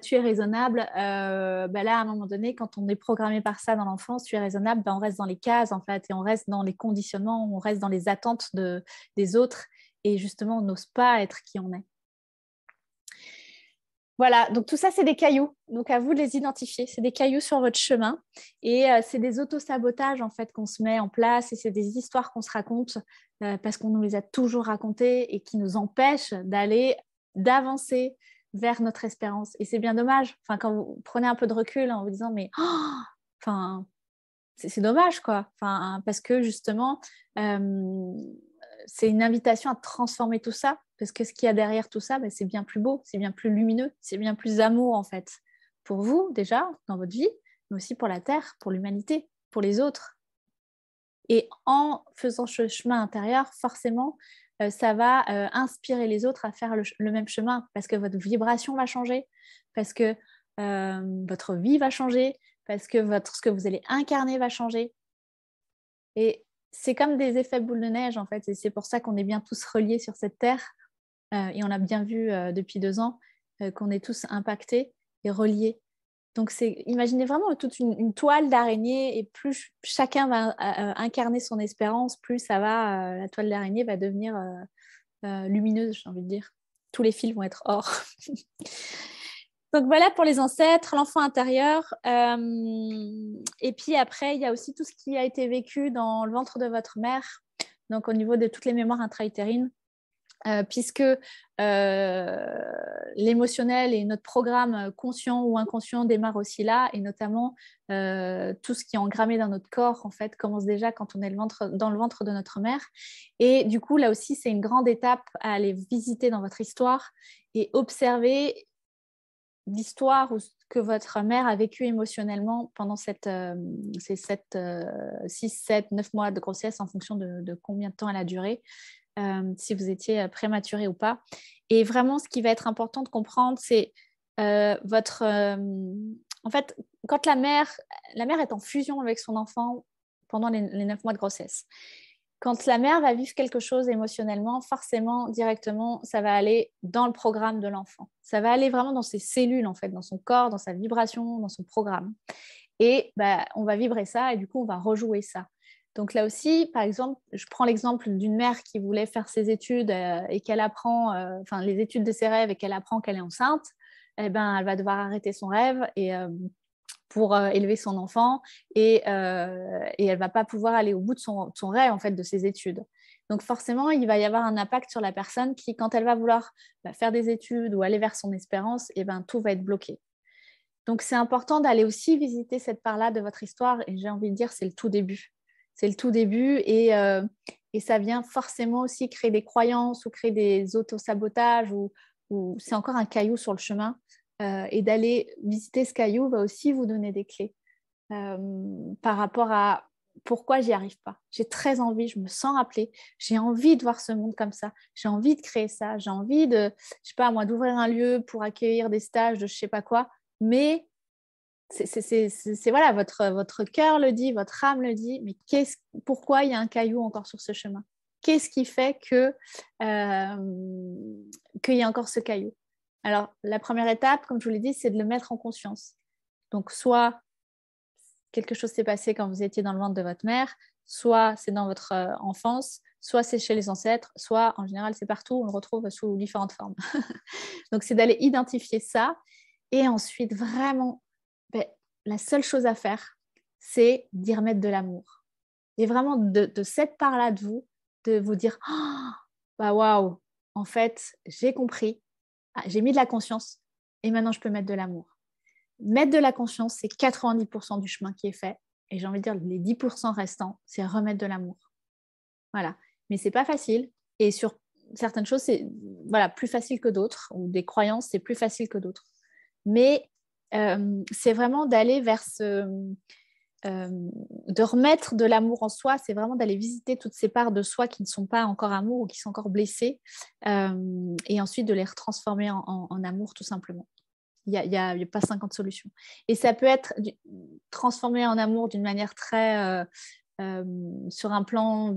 Tu es raisonnable. Là, à un moment donné, quand on est programmé par ça dans l'enfance, tu es raisonnable, on reste dans les cases en fait, et on reste dans les conditionnements, on reste dans les attentes des autres, et justement, on n'ose pas être qui on est. Voilà, donc tout ça, c'est des cailloux. Donc, à vous de les identifier. C'est des cailloux sur votre chemin. Et c'est des auto-sabotages, en fait, qu'on se met en place. Et c'est des histoires qu'on se raconte parce qu'on nous les a toujours racontées et qui nous empêchent d'avancer vers notre espérance. Et c'est bien dommage. Enfin, quand vous prenez un peu de recul en vous disant, mais c'est dommage, quoi. Enfin, parce que justement, c'est une invitation à transformer tout ça, parce que ce qu'il y a derrière tout ça, c'est bien plus beau, c'est bien plus lumineux, c'est bien plus amour en fait, pour vous déjà, dans votre vie, mais aussi pour la Terre, pour l'humanité, pour les autres. Et en faisant ce chemin intérieur, forcément, ça va inspirer les autres à faire le même chemin, parce que votre vibration va changer, parce que votre vie va changer, parce que ce que vous allez incarner va changer. Et c'est comme des effets boule de neige, en fait. Et c'est pour ça qu'on est bien tous reliés sur cette terre. Et on a bien vu depuis 2 ans qu'on est tous impactés et reliés. Donc, imaginez vraiment toute une toile d'araignée, et plus chacun va incarner son espérance, plus la toile d'araignée va devenir lumineuse, j'ai envie de dire. Tous les fils vont être or. Donc voilà pour les ancêtres, l'enfant intérieur. Et puis après, il y a aussi tout ce qui a été vécu dans le ventre de votre mère, donc au niveau de toutes les mémoires intra-utérines. Puisque l'émotionnel et notre programme conscient ou inconscient démarre aussi là, et notamment tout ce qui est engrammé dans notre corps en fait commence déjà quand on est dans le ventre de notre mère. Et du coup là aussi c'est une grande étape à aller visiter dans votre histoire et observer l'histoire que votre mère a vécue émotionnellement pendant ces 6, 7, 9 mois de grossesse, en fonction de combien de temps elle a duré. Si vous étiez prématuré ou pas. Et vraiment, ce qui va être important de comprendre, c'est en fait, quand la mère est en fusion avec son enfant pendant les 9 mois de grossesse. Quand la mère va vivre quelque chose émotionnellement, forcément, directement, ça va aller dans le programme de l'enfant. Ça va aller vraiment dans ses cellules, en fait, dans son corps, dans sa vibration, dans son programme. Et on va vibrer ça, et du coup, on va rejouer ça. Donc là aussi, par exemple, je prends l'exemple d'une mère qui voulait faire ses études et qu'elle apprend, les études de ses rêves, et qu'elle apprend qu'elle est enceinte. Elle va devoir arrêter son rêve pour élever son enfant, et elle va pas pouvoir aller au bout de son rêve en fait, de ses études. Donc forcément, il va y avoir un impact sur la personne qui, quand elle va vouloir faire des études ou aller vers son espérance, tout va être bloqué. Donc c'est important d'aller aussi visiter cette part-là de votre histoire, et j'ai envie de dire c'est le tout début. C'est le tout début, et ça vient forcément aussi créer des croyances ou créer des autosabotages, ou c'est encore un caillou sur le chemin. Et d'aller visiter ce caillou va aussi vous donner des clés par rapport à pourquoi j'y arrive pas. J'ai très envie, je me sens appelée, j'ai envie de voir ce monde comme ça, j'ai envie de créer ça, j'ai envie de, je sais pas moi, d'ouvrir un lieu pour accueillir des stages de je sais pas quoi, mais c'est voilà, votre cœur le dit, votre âme le dit, mais pourquoi il y a un caillou encore sur ce chemin? Qu'est-ce qui fait qu'il y a encore ce caillou? Alors, la première étape, comme je vous l'ai dit, c'est de le mettre en conscience. Donc, soit quelque chose s'est passé quand vous étiez dans le ventre de votre mère, soit c'est dans votre enfance, soit c'est chez les ancêtres, soit en général c'est partout, on le retrouve sous différentes formes. Donc, c'est d'aller identifier ça, et ensuite vraiment, la seule chose à faire, c'est d'y remettre de l'amour. Et vraiment de cette part-là de vous dire waouh, en fait, j'ai compris, j'ai mis de la conscience, et maintenant je peux mettre de l'amour. Mettre de la conscience, c'est 90% du chemin qui est fait. Et j'ai envie de dire, les 10% restants, c'est remettre de l'amour. Voilà. Mais c'est pas facile. Et certaines choses, c'est voilà, plus facile que d'autres, ou des croyances, c'est plus facile que d'autres. Mais c'est vraiment d'aller vers de remettre de l'amour en soi, c'est vraiment d'aller visiter toutes ces parts de soi qui ne sont pas encore amour ou qui sont encore blessées, et ensuite de les retransformer en amour tout simplement. Il n'y a pas 50 solutions. Et ça peut être transformé en amour d'une manière très... sur un plan,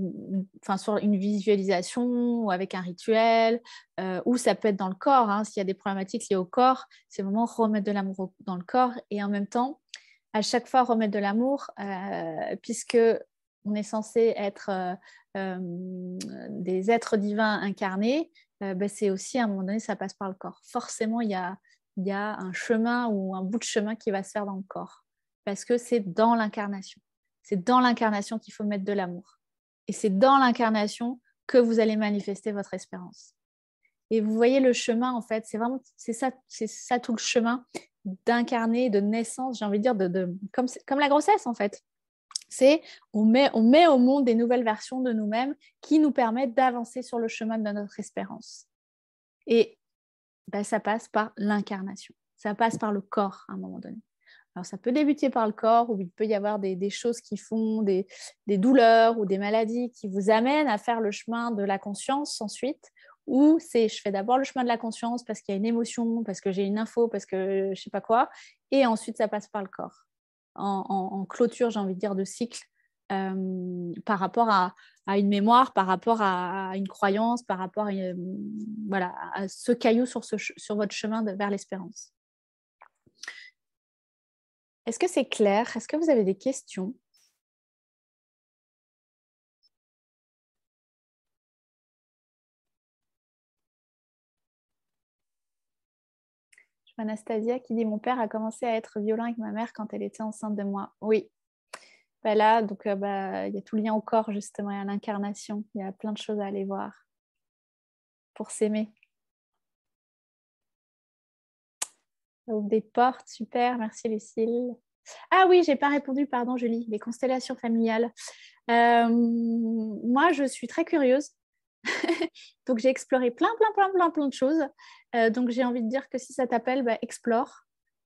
enfin sur une visualisation ou avec un rituel, ou ça peut être dans le corps, hein, s'il y a des problématiques liées au corps, c'est vraiment remettre de l'amour dans le corps et en même temps, à chaque fois remettre de l'amour, puisque on est censé être des êtres divins incarnés, c'est aussi à un moment donné, ça passe par le corps. Forcément, il y a un chemin ou un bout de chemin qui va se faire dans le corps, parce que c'est dans l'incarnation. C'est dans l'incarnation qu'il faut mettre de l'amour. Et c'est dans l'incarnation que vous allez manifester votre espérance. Et vous voyez le chemin, en fait, c'est ça tout le chemin d'incarner, de naissance, j'ai envie de dire, comme la grossesse, en fait. C'est on met au monde des nouvelles versions de nous-mêmes qui nous permettent d'avancer sur le chemin de notre espérance. Et ça passe par l'incarnation. Ça passe par le corps à un moment donné. Alors, ça peut débuter par le corps, où il peut y avoir des choses qui font des douleurs ou des maladies qui vous amènent à faire le chemin de la conscience ensuite, ou je fais d'abord le chemin de la conscience parce qu'il y a une émotion, parce que j'ai une info, parce que je ne sais pas quoi, et ensuite ça passe par le corps. En clôture, j'ai envie de dire, de cycle, par rapport à une mémoire, par rapport à une croyance, par rapport à ce caillou sur votre chemin vers l'espérance. Est-ce que c'est clair? Est-ce que vous avez des questions? Je vois Anastasia qui dit « Mon père a commencé à être violent avec ma mère quand elle était enceinte de moi. » Oui. Là, donc, il y a tout le lien au corps, justement, et à l'incarnation. Il y a plein de choses à aller voir pour s'aimer. Ça ouvre des portes, super. Merci, Lucille. Ah oui, j'ai pas répondu, pardon, Julie. Les constellations familiales. Moi, je suis très curieuse. Donc, j'ai exploré plein de choses. Donc, j'ai envie de dire que si ça t'appelle, explore.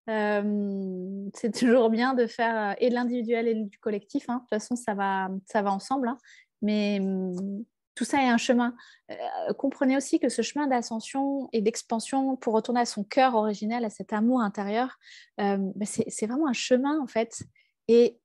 C'est toujours bien de faire et de l'individuel et du collectif. Hein. De toute façon, ça va ensemble. Hein. Mais tout ça est un chemin. Comprenez aussi que ce chemin d'ascension et d'expansion pour retourner à son cœur originel, à cet amour intérieur, c'est vraiment un chemin, en fait. Et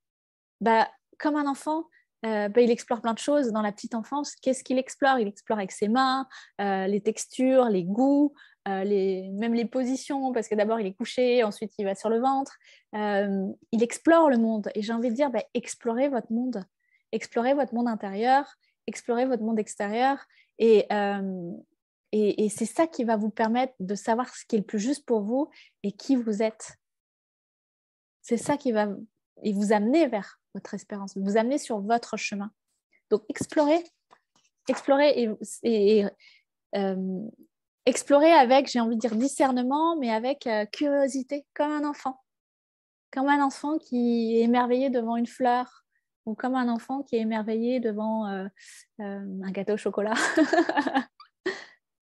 comme un enfant, il explore plein de choses dans la petite enfance. Qu'est-ce qu'il explore? Il explore avec ses mains, les textures, les goûts, même les positions, parce que d'abord il est couché, ensuite il va sur le ventre. Il explore le monde. Et j'ai envie de dire, explorez votre monde. Explorez votre monde intérieur, explorez votre monde extérieur. Et c'est ça qui va vous permettre de savoir ce qui est le plus juste pour vous et qui vous êtes. C'est ça qui va vous amener vers votre espérance, vous amener sur votre chemin. Donc, explorez et explorer avec, j'ai envie de dire, discernement, mais avec curiosité, comme un enfant. Comme un enfant qui est émerveillé devant une fleur, ou comme un enfant qui est émerveillé devant un gâteau au chocolat.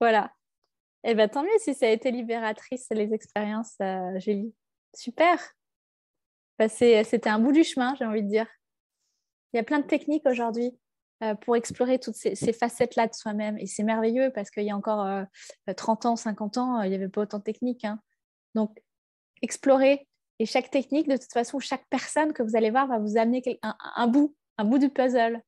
Voilà. Et tant mieux si ça a été libératrice, les expériences, Julie. Super. C'était un bout du chemin, j'ai envie de dire. Il y a plein de techniques aujourd'hui pour explorer toutes ces facettes-là de soi-même. Et c'est merveilleux parce qu'il y a encore 30 ans, 50 ans, il n'y avait pas autant de techniques. Hein. Donc, explorer. Et chaque technique, de toute façon, chaque personne que vous allez voir va vous amener un bout du puzzle.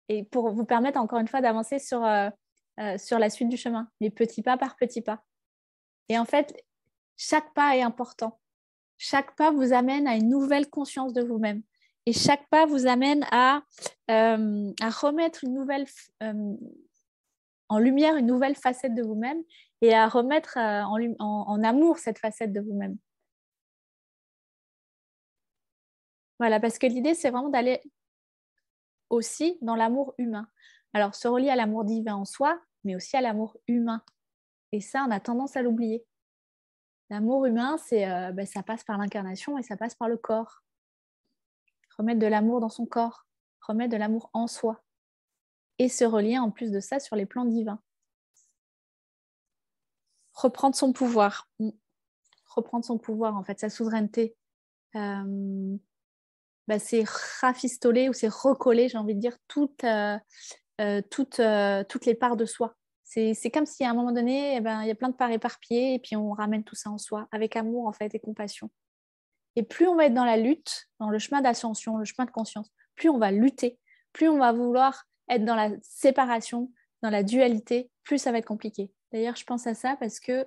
Et pour vous permettre, encore une fois, d'avancer sur la suite du chemin, mais petit pas par petit pas. Et en fait, chaque pas est important. Chaque pas vous amène à une nouvelle conscience de vous-même. Et chaque pas vous amène à remettre en lumière une nouvelle facette de vous-même et à remettre en amour cette facette de vous-même. Voilà, parce que l'idée, c'est vraiment d'aller aussi dans l'amour humain. Alors, se relier à l'amour divin en soi, mais aussi à l'amour humain. Et ça, on a tendance à l'oublier. L'amour humain, ça passe par l'incarnation et ça passe par le corps. Remettre de l'amour dans son corps, remettre de l'amour en soi. Et se relier en plus de ça sur les plans divins. reprendre son pouvoir. Reprendre son pouvoir, en fait, sa souveraineté. C'est rafistoler ou c'est recoller, j'ai envie de dire, toutes les parts de soi. C'est comme si à un moment donné, il y a plein de parts éparpillées et puis on ramène tout ça en soi, avec amour en fait et compassion. Et plus on va être dans la lutte, dans le chemin d'ascension, le chemin de conscience, plus on va lutter, plus on va vouloir être dans la séparation, dans la dualité, plus ça va être compliqué. D'ailleurs, je pense à ça parce que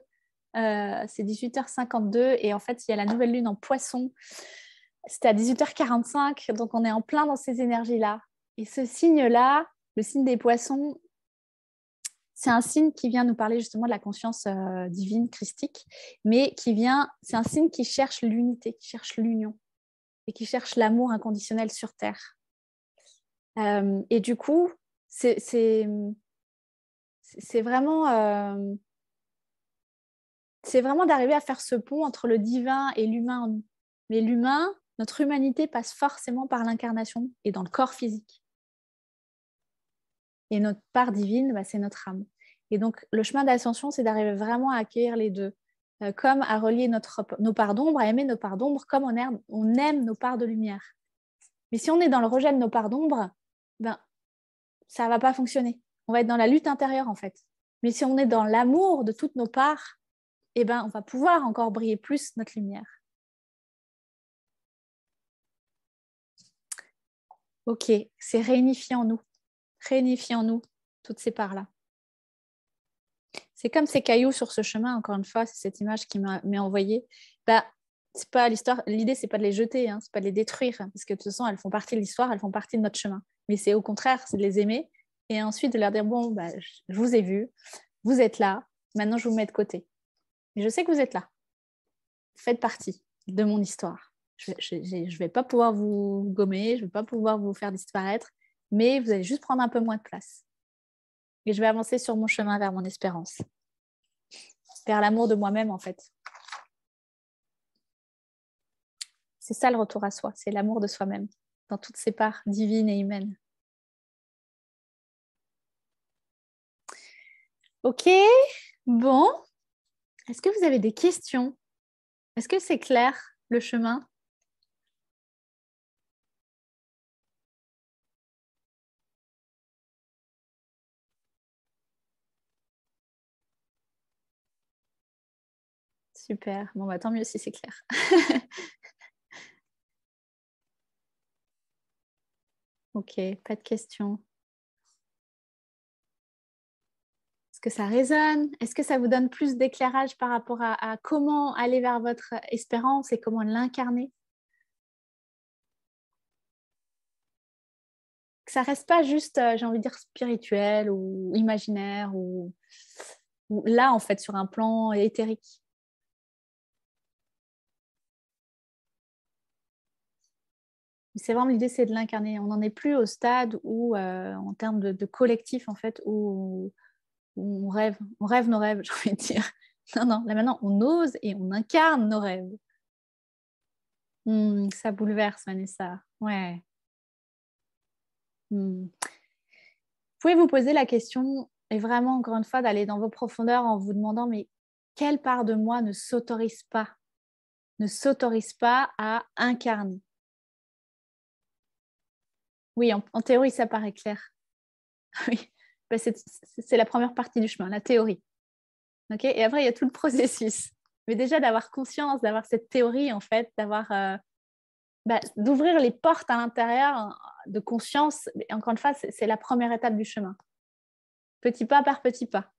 c'est 18h52 et en fait, il y a la nouvelle lune en Poisson. C'était à 18h45, donc on est en plein dans ces énergies-là. Et ce signe-là, le signe des Poissons, c'est un signe qui vient nous parler justement de la conscience divine, christique, mais c'est un signe qui cherche l'unité, qui cherche l'union et qui cherche l'amour inconditionnel sur Terre. Et du coup, c'est vraiment, c'est vraiment d'arriver à faire ce pont entre le divin et l'humain en nous. Mais l'humain, notre humanité passe forcément par l'incarnation et dans le corps physique. Et notre part divine, c'est notre âme. Et donc, le chemin d'ascension, c'est d'arriver vraiment à accueillir les deux, comme à relier nos parts d'ombre, à aimer nos parts d'ombre, comme on aime nos parts de lumière. Mais si on est dans le rejet de nos parts d'ombre, ça ne va pas fonctionner. On va être dans la lutte intérieure, en fait. Mais si on est dans l'amour de toutes nos parts, on va pouvoir encore briller plus notre lumière. Ok, c'est réunifier en nous. Réunifier en nous toutes ces parts-là. C'est comme ces cailloux sur ce chemin, encore une fois, c'est cette image qui m'est envoyée. C'est pas l'histoire, l'idée, c'est pas de les jeter, c'est pas de les détruire, parce que de toute façon, elles font partie de l'histoire, elles font partie de notre chemin. Mais c'est au contraire, c'est de les aimer et ensuite de leur dire bon, je vous ai vu, vous êtes là, maintenant je vous mets de côté. Mais je sais que vous êtes là. Faites partie de mon histoire. Je ne vais pas pouvoir vous gommer, je ne vais pas pouvoir vous faire disparaître, mais vous allez juste prendre un peu moins de place. Et je vais avancer sur mon chemin vers mon espérance, vers l'amour de moi-même, en fait. C'est ça le retour à soi, c'est l'amour de soi-même, dans toutes ses parts divines et humaines. Ok, bon. Est-ce que vous avez des questions? Est-ce que c'est clair, le chemin? Super, bon, tant mieux si c'est clair. Ok, pas de questions. Est-ce que ça résonne? Est-ce que ça vous donne plus d'éclairage par rapport à comment aller vers votre espérance et comment l'incarner? Que ça reste pas juste, j'ai envie de dire, spirituel ou imaginaire ou là, en fait, sur un plan éthérique. C'est vraiment l'idée, c'est de l'incarner. On n'en est plus au stade où, en termes de collectif, en fait, où on rêve nos rêves, j'ai envie de dire. Non, là maintenant, on ose et on incarne nos rêves. Ça bouleverse, Vanessa. Ouais. Vous pouvez vous poser la question, et vraiment, encore une fois, d'aller dans vos profondeurs en vous demandant, mais quelle part de moi ne s'autorise pas à incarner? Oui, en théorie, ça paraît clair. Oui, c'est la première partie du chemin, la théorie. Okay, et après, il y a tout le processus. Mais déjà, d'avoir conscience, d'avoir cette théorie, en fait, d'ouvrir les portes à l'intérieur de conscience. Et encore une fois, c'est la première étape du chemin. Petit pas par petit pas.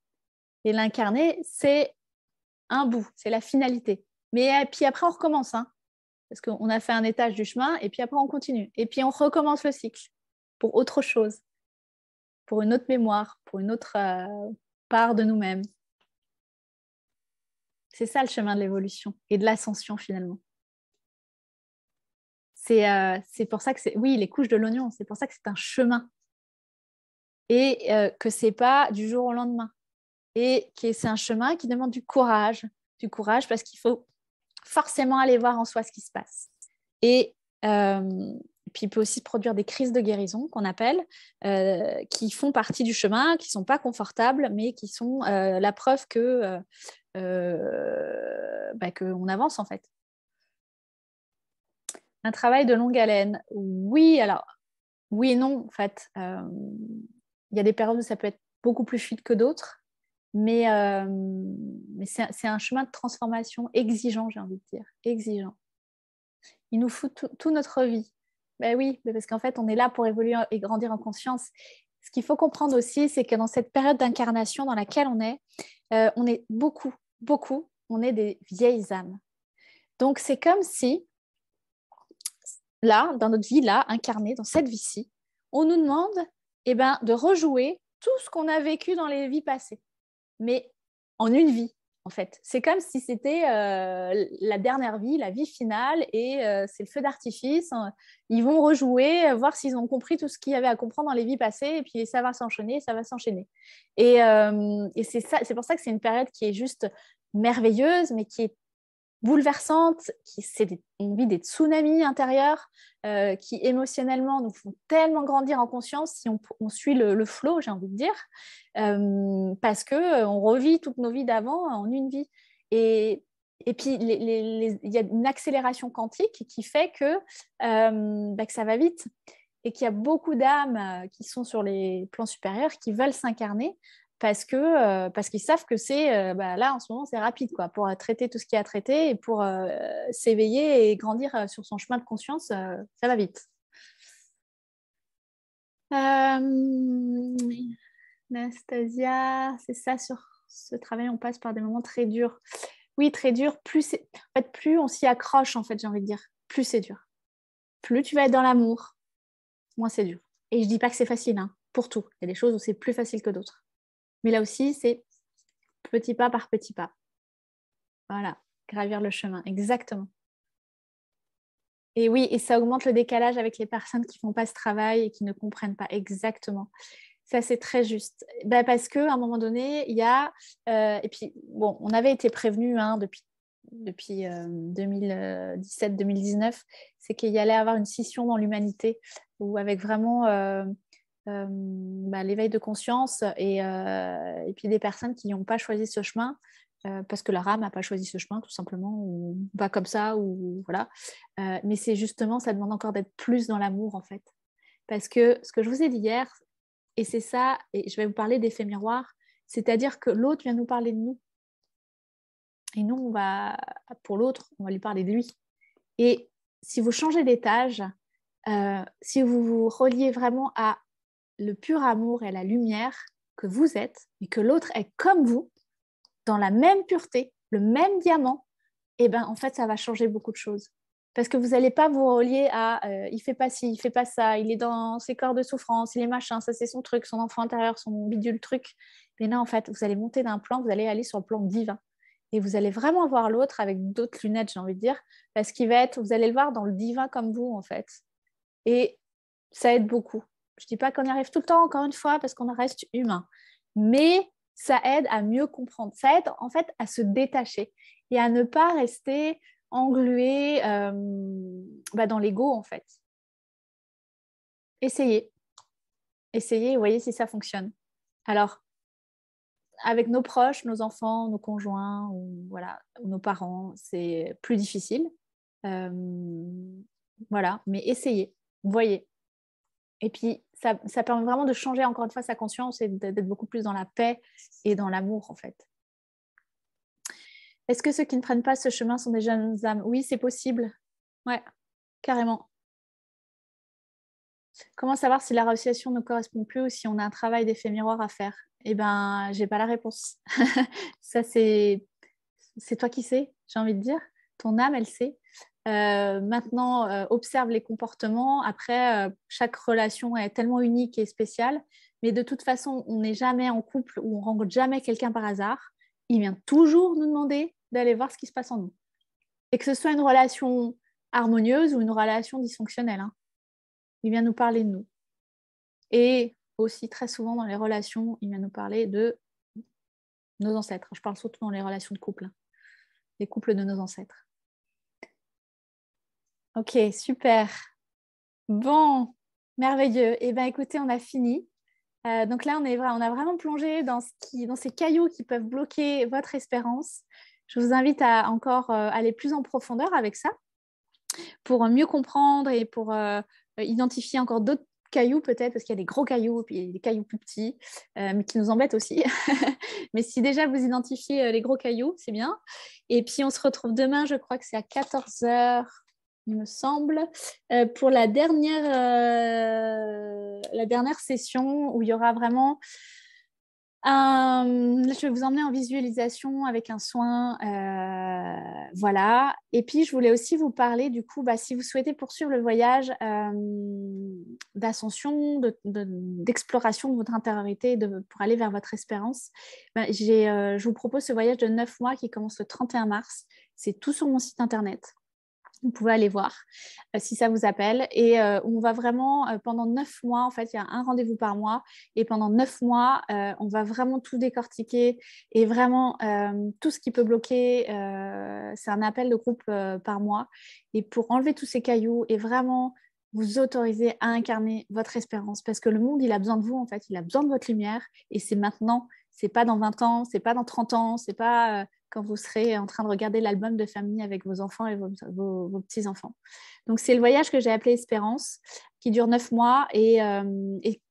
Et l'incarner, c'est un bout, c'est la finalité. Mais puis après, on recommence, parce qu'on a fait un étage du chemin, et puis après, on continue. Et puis, on recommence le cycle pour autre chose, pour une autre mémoire, pour une autre part de nous-mêmes. C'est ça le chemin de l'évolution et de l'ascension, finalement. C'est pour ça que oui, les couches de l'oignon, c'est pour ça que c'est un chemin. Et que ce n'est pas du jour au lendemain. Et que c'est un chemin qui demande du courage parce qu'il faut forcément aller voir en soi ce qui se passe. Et puis il peut aussi produire des crises de guérison qu'on appelle, qui font partie du chemin, qui ne sont pas confortables, mais qui sont la preuve que qu'on avance en fait. Un travail de longue haleine. Oui, alors, oui et non, en fait. Il y a des périodes où ça peut être beaucoup plus fluide que d'autres, mais c'est un chemin de transformation exigeant, j'ai envie de dire. Exigeant. Il nous faut toute notre vie. Ben oui, parce qu'en fait, on est là pour évoluer et grandir en conscience. Ce qu'il faut comprendre aussi, c'est que dans cette période d'incarnation dans laquelle on est beaucoup, on est des vieilles âmes. Donc, c'est comme si, là, dans notre vie, là, incarnée, dans cette vie-ci, on nous demande de rejouer tout ce qu'on a vécu dans les vies passées, mais en une vie. En fait, c'est comme si c'était la dernière vie, la vie finale, et c'est le feu d'artifice. Ils vont rejouer, voir s'ils ont compris tout ce qu'il y avait à comprendre dans les vies passées, et puis ça va s'enchaîner, ça va s'enchaîner. Et c'est pour ça que c'est une période qui est juste merveilleuse, mais qui est bouleversante, on vit des tsunamis intérieurs qui émotionnellement nous font tellement grandir en conscience si on suit le flow, j'ai envie de dire, parce qu'on revit toutes nos vies d'avant en une vie. Et puis, il y a une accélération quantique qui fait que ça va vite et qu'il y a beaucoup d'âmes qui sont sur les plans supérieurs qui veulent s'incarner parce qu'ils savent que c'est là en ce moment c'est rapide quoi, pour traiter tout ce qu'il y a à traiter et pour s'éveiller et grandir sur son chemin de conscience, ça va vite. Anastasia, c'est ça, sur ce travail on passe par des moments très durs. Oui, très durs, plus on s'y accroche en fait, j'ai envie de dire, plus c'est dur. Plus tu vas être dans l'amour, moins c'est dur. Et je dis pas que c'est facile, hein, pour tout. Il y a des choses où c'est plus facile que d'autres. Mais là aussi, c'est petit pas par petit pas. Voilà, gravir le chemin, exactement. Et oui, et ça augmente le décalage avec les personnes qui ne font pas ce travail et qui ne comprennent pas exactement. Ça, c'est très juste. Parce qu'à un moment donné, il y a... et puis, bon, on avait été prévenus depuis 2017-2019, c'est qu'il y allait avoir une scission dans l'humanité, où avec vraiment... l'éveil de conscience et puis des personnes qui n'ont pas choisi ce chemin parce que leur âme n'a pas choisi ce chemin tout simplement, ou va comme ça, ou voilà. Mais c'est justement, ça demande encore d'être plus dans l'amour en fait. Parce que ce que je vous ai dit hier, et c'est ça, et je vais vous parler d'effet miroir, c'est-à-dire que l'autre vient nous parler de nous. Et nous, pour l'autre, on va lui parler de lui. Et si vous changez d'étage, si vous vous reliez vraiment à le pur amour et la lumière que vous êtes, et que l'autre est comme vous, dans la même pureté, le même diamant, et en fait, ça va changer beaucoup de choses. Parce que vous n'allez pas vous relier à il fait pas ci, il fait pas ça, il est dans ses corps de souffrance, il est machin, ça c'est son truc, son enfant intérieur, son bidule truc. Mais là, en fait, vous allez monter d'un plan, vous allez aller sur le plan divin. Et vous allez vraiment voir l'autre avec d'autres lunettes, j'ai envie de dire, parce vous allez le voir dans le divin comme vous, en fait. Et ça aide beaucoup. Je ne dis pas qu'on y arrive tout le temps, encore une fois, parce qu'on reste humain. Mais ça aide à mieux comprendre. Ça aide en fait à se détacher et à ne pas rester englué dans l'ego en fait. Essayez. Essayez et voyez si ça fonctionne. Alors, avec nos proches, nos enfants, nos conjoints, ou nos parents, c'est plus difficile. Voilà, mais essayez, voyez. Et puis, ça permet vraiment de changer encore une fois sa conscience et d'être beaucoup plus dans la paix et dans l'amour, en fait. Est-ce que ceux qui ne prennent pas ce chemin sont des jeunes âmes? Oui, c'est possible. Ouais, carrément. Comment savoir si la relation ne correspond plus ou si on a un travail d'effet miroir à faire? Eh bien, j'ai pas la réponse. Ça, c'est toi qui sais, j'ai envie de dire. Ton âme, elle sait. Maintenant, observe les comportements. Après, chaque relation est tellement unique et spéciale. Mais de toute façon, on n'est jamais en couple ou on rencontre jamais quelqu'un par hasard. Il vient toujours nous demander d'aller voir ce qui se passe en nous. Et que ce soit une relation harmonieuse ou une relation dysfonctionnelle, hein. Il vient nous parler de nous. Et aussi, très souvent, dans les relations, il vient nous parler de nos ancêtres. Je parle surtout dans les relations de couple, hein. Les couples de nos ancêtres. Ok, super. Bon, merveilleux. Eh bien, écoutez, on a fini. Donc là, on a vraiment plongé dans ces cailloux qui peuvent bloquer votre espérance. Je vous invite à encore aller plus en profondeur avec ça pour mieux comprendre et pour identifier encore d'autres cailloux peut-être, parce qu'il y a des gros cailloux et puis des cailloux plus petits, mais qui nous embêtent aussi. Mais si déjà vous identifiez les gros cailloux, c'est bien. Et puis on se retrouve demain, je crois que c'est à 14h, il me semble, pour la dernière session où il y aura vraiment je vais vous emmener en visualisation avec un soin, voilà. Et puis, je voulais aussi vous parler, du coup, si vous souhaitez poursuivre le voyage d'ascension, d'exploration de votre intériorité pour aller vers votre espérance, je vous propose ce voyage de 9 mois qui commence le 31 mars. C'est tout sur mon site internet. Vous pouvez aller voir si ça vous appelle. Et on va vraiment, pendant 9 mois, en fait, il y a un rendez-vous par mois. Et pendant 9 mois, on va vraiment tout décortiquer et vraiment tout ce qui peut bloquer. C'est un appel de groupe par mois. Et pour enlever tous ces cailloux et vraiment vous autoriser à incarner votre espérance. Parce que le monde, il a besoin de vous, en fait. Il a besoin de votre lumière. Et c'est maintenant. C'est pas dans 20 ans, c'est pas dans 30 ans, c'est pas quand vous serez en train de regarder l'album de famille avec vos enfants et vos petits-enfants. Donc, c'est le voyage que j'ai appelé Espérance, qui dure 9 mois. Et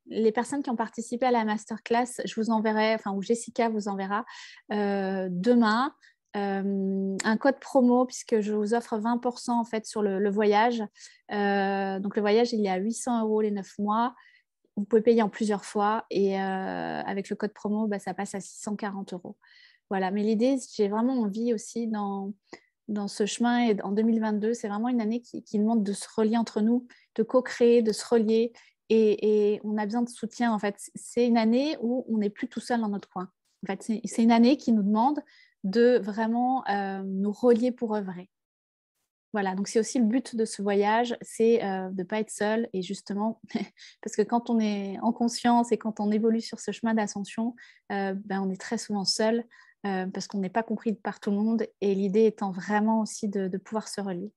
les personnes qui ont participé à la masterclass, je vous enverrai, ou Jessica vous enverra demain un code promo, puisque je vous offre 20% en fait sur le voyage. Donc, le voyage, il est à 800 € les 9 mois. Vous pouvez payer en plusieurs fois et avec le code promo, ça passe à 640 €. Voilà, mais l'idée, j'ai vraiment envie aussi dans ce chemin et en 2022, c'est vraiment une année qui demande de se relier entre nous, de co-créer, de se relier et on a besoin de soutien en fait. C'est une année où on n'est plus tout seul dans notre coin. En fait, c'est une année qui nous demande de vraiment nous relier pour œuvrer. Voilà, donc c'est aussi le but de ce voyage, c'est de ne pas être seul et justement, parce que quand on est en conscience et quand on évolue sur ce chemin d'ascension, on est très souvent seul parce qu'on n'est pas compris par tout le monde et l'idée étant vraiment aussi de pouvoir se relier.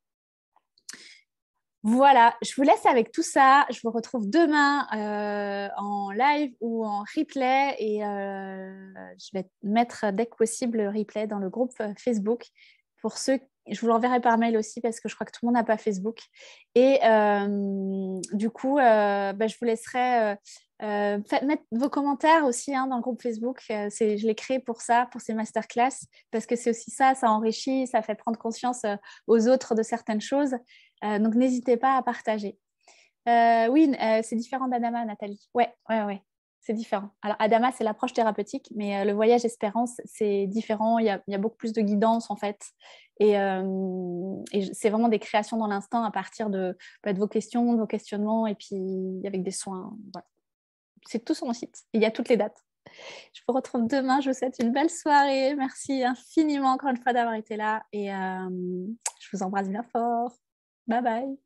Voilà, je vous laisse avec tout ça. Je vous retrouve demain en live ou en replay et je vais mettre dès que possible le replay dans le groupe Facebook. Pour ceux, je vous l'enverrai par mail aussi parce que je crois que tout le monde n'a pas Facebook. Et du coup, je vous laisserai mettre vos commentaires aussi dans le groupe Facebook. Je l'ai créé pour ça, pour ces masterclass, parce que c'est aussi ça enrichit, ça fait prendre conscience aux autres de certaines choses. Donc, n'hésitez pas à partager. Oui, c'est différent d'Adama, Nathalie. Ouais. C'est différent. Alors, Adama, c'est l'approche thérapeutique, mais le voyage espérance, c'est différent. Il y a beaucoup plus de guidance, en fait. Et c'est vraiment des créations dans l'instant à partir de vos questions, de vos questionnements, et puis avec des soins. Voilà. C'est tout sur mon site. Il y a toutes les dates. Je vous retrouve demain. Je vous souhaite une belle soirée. Merci infiniment, encore une fois, d'avoir été là. Et je vous embrasse bien fort. Bye bye.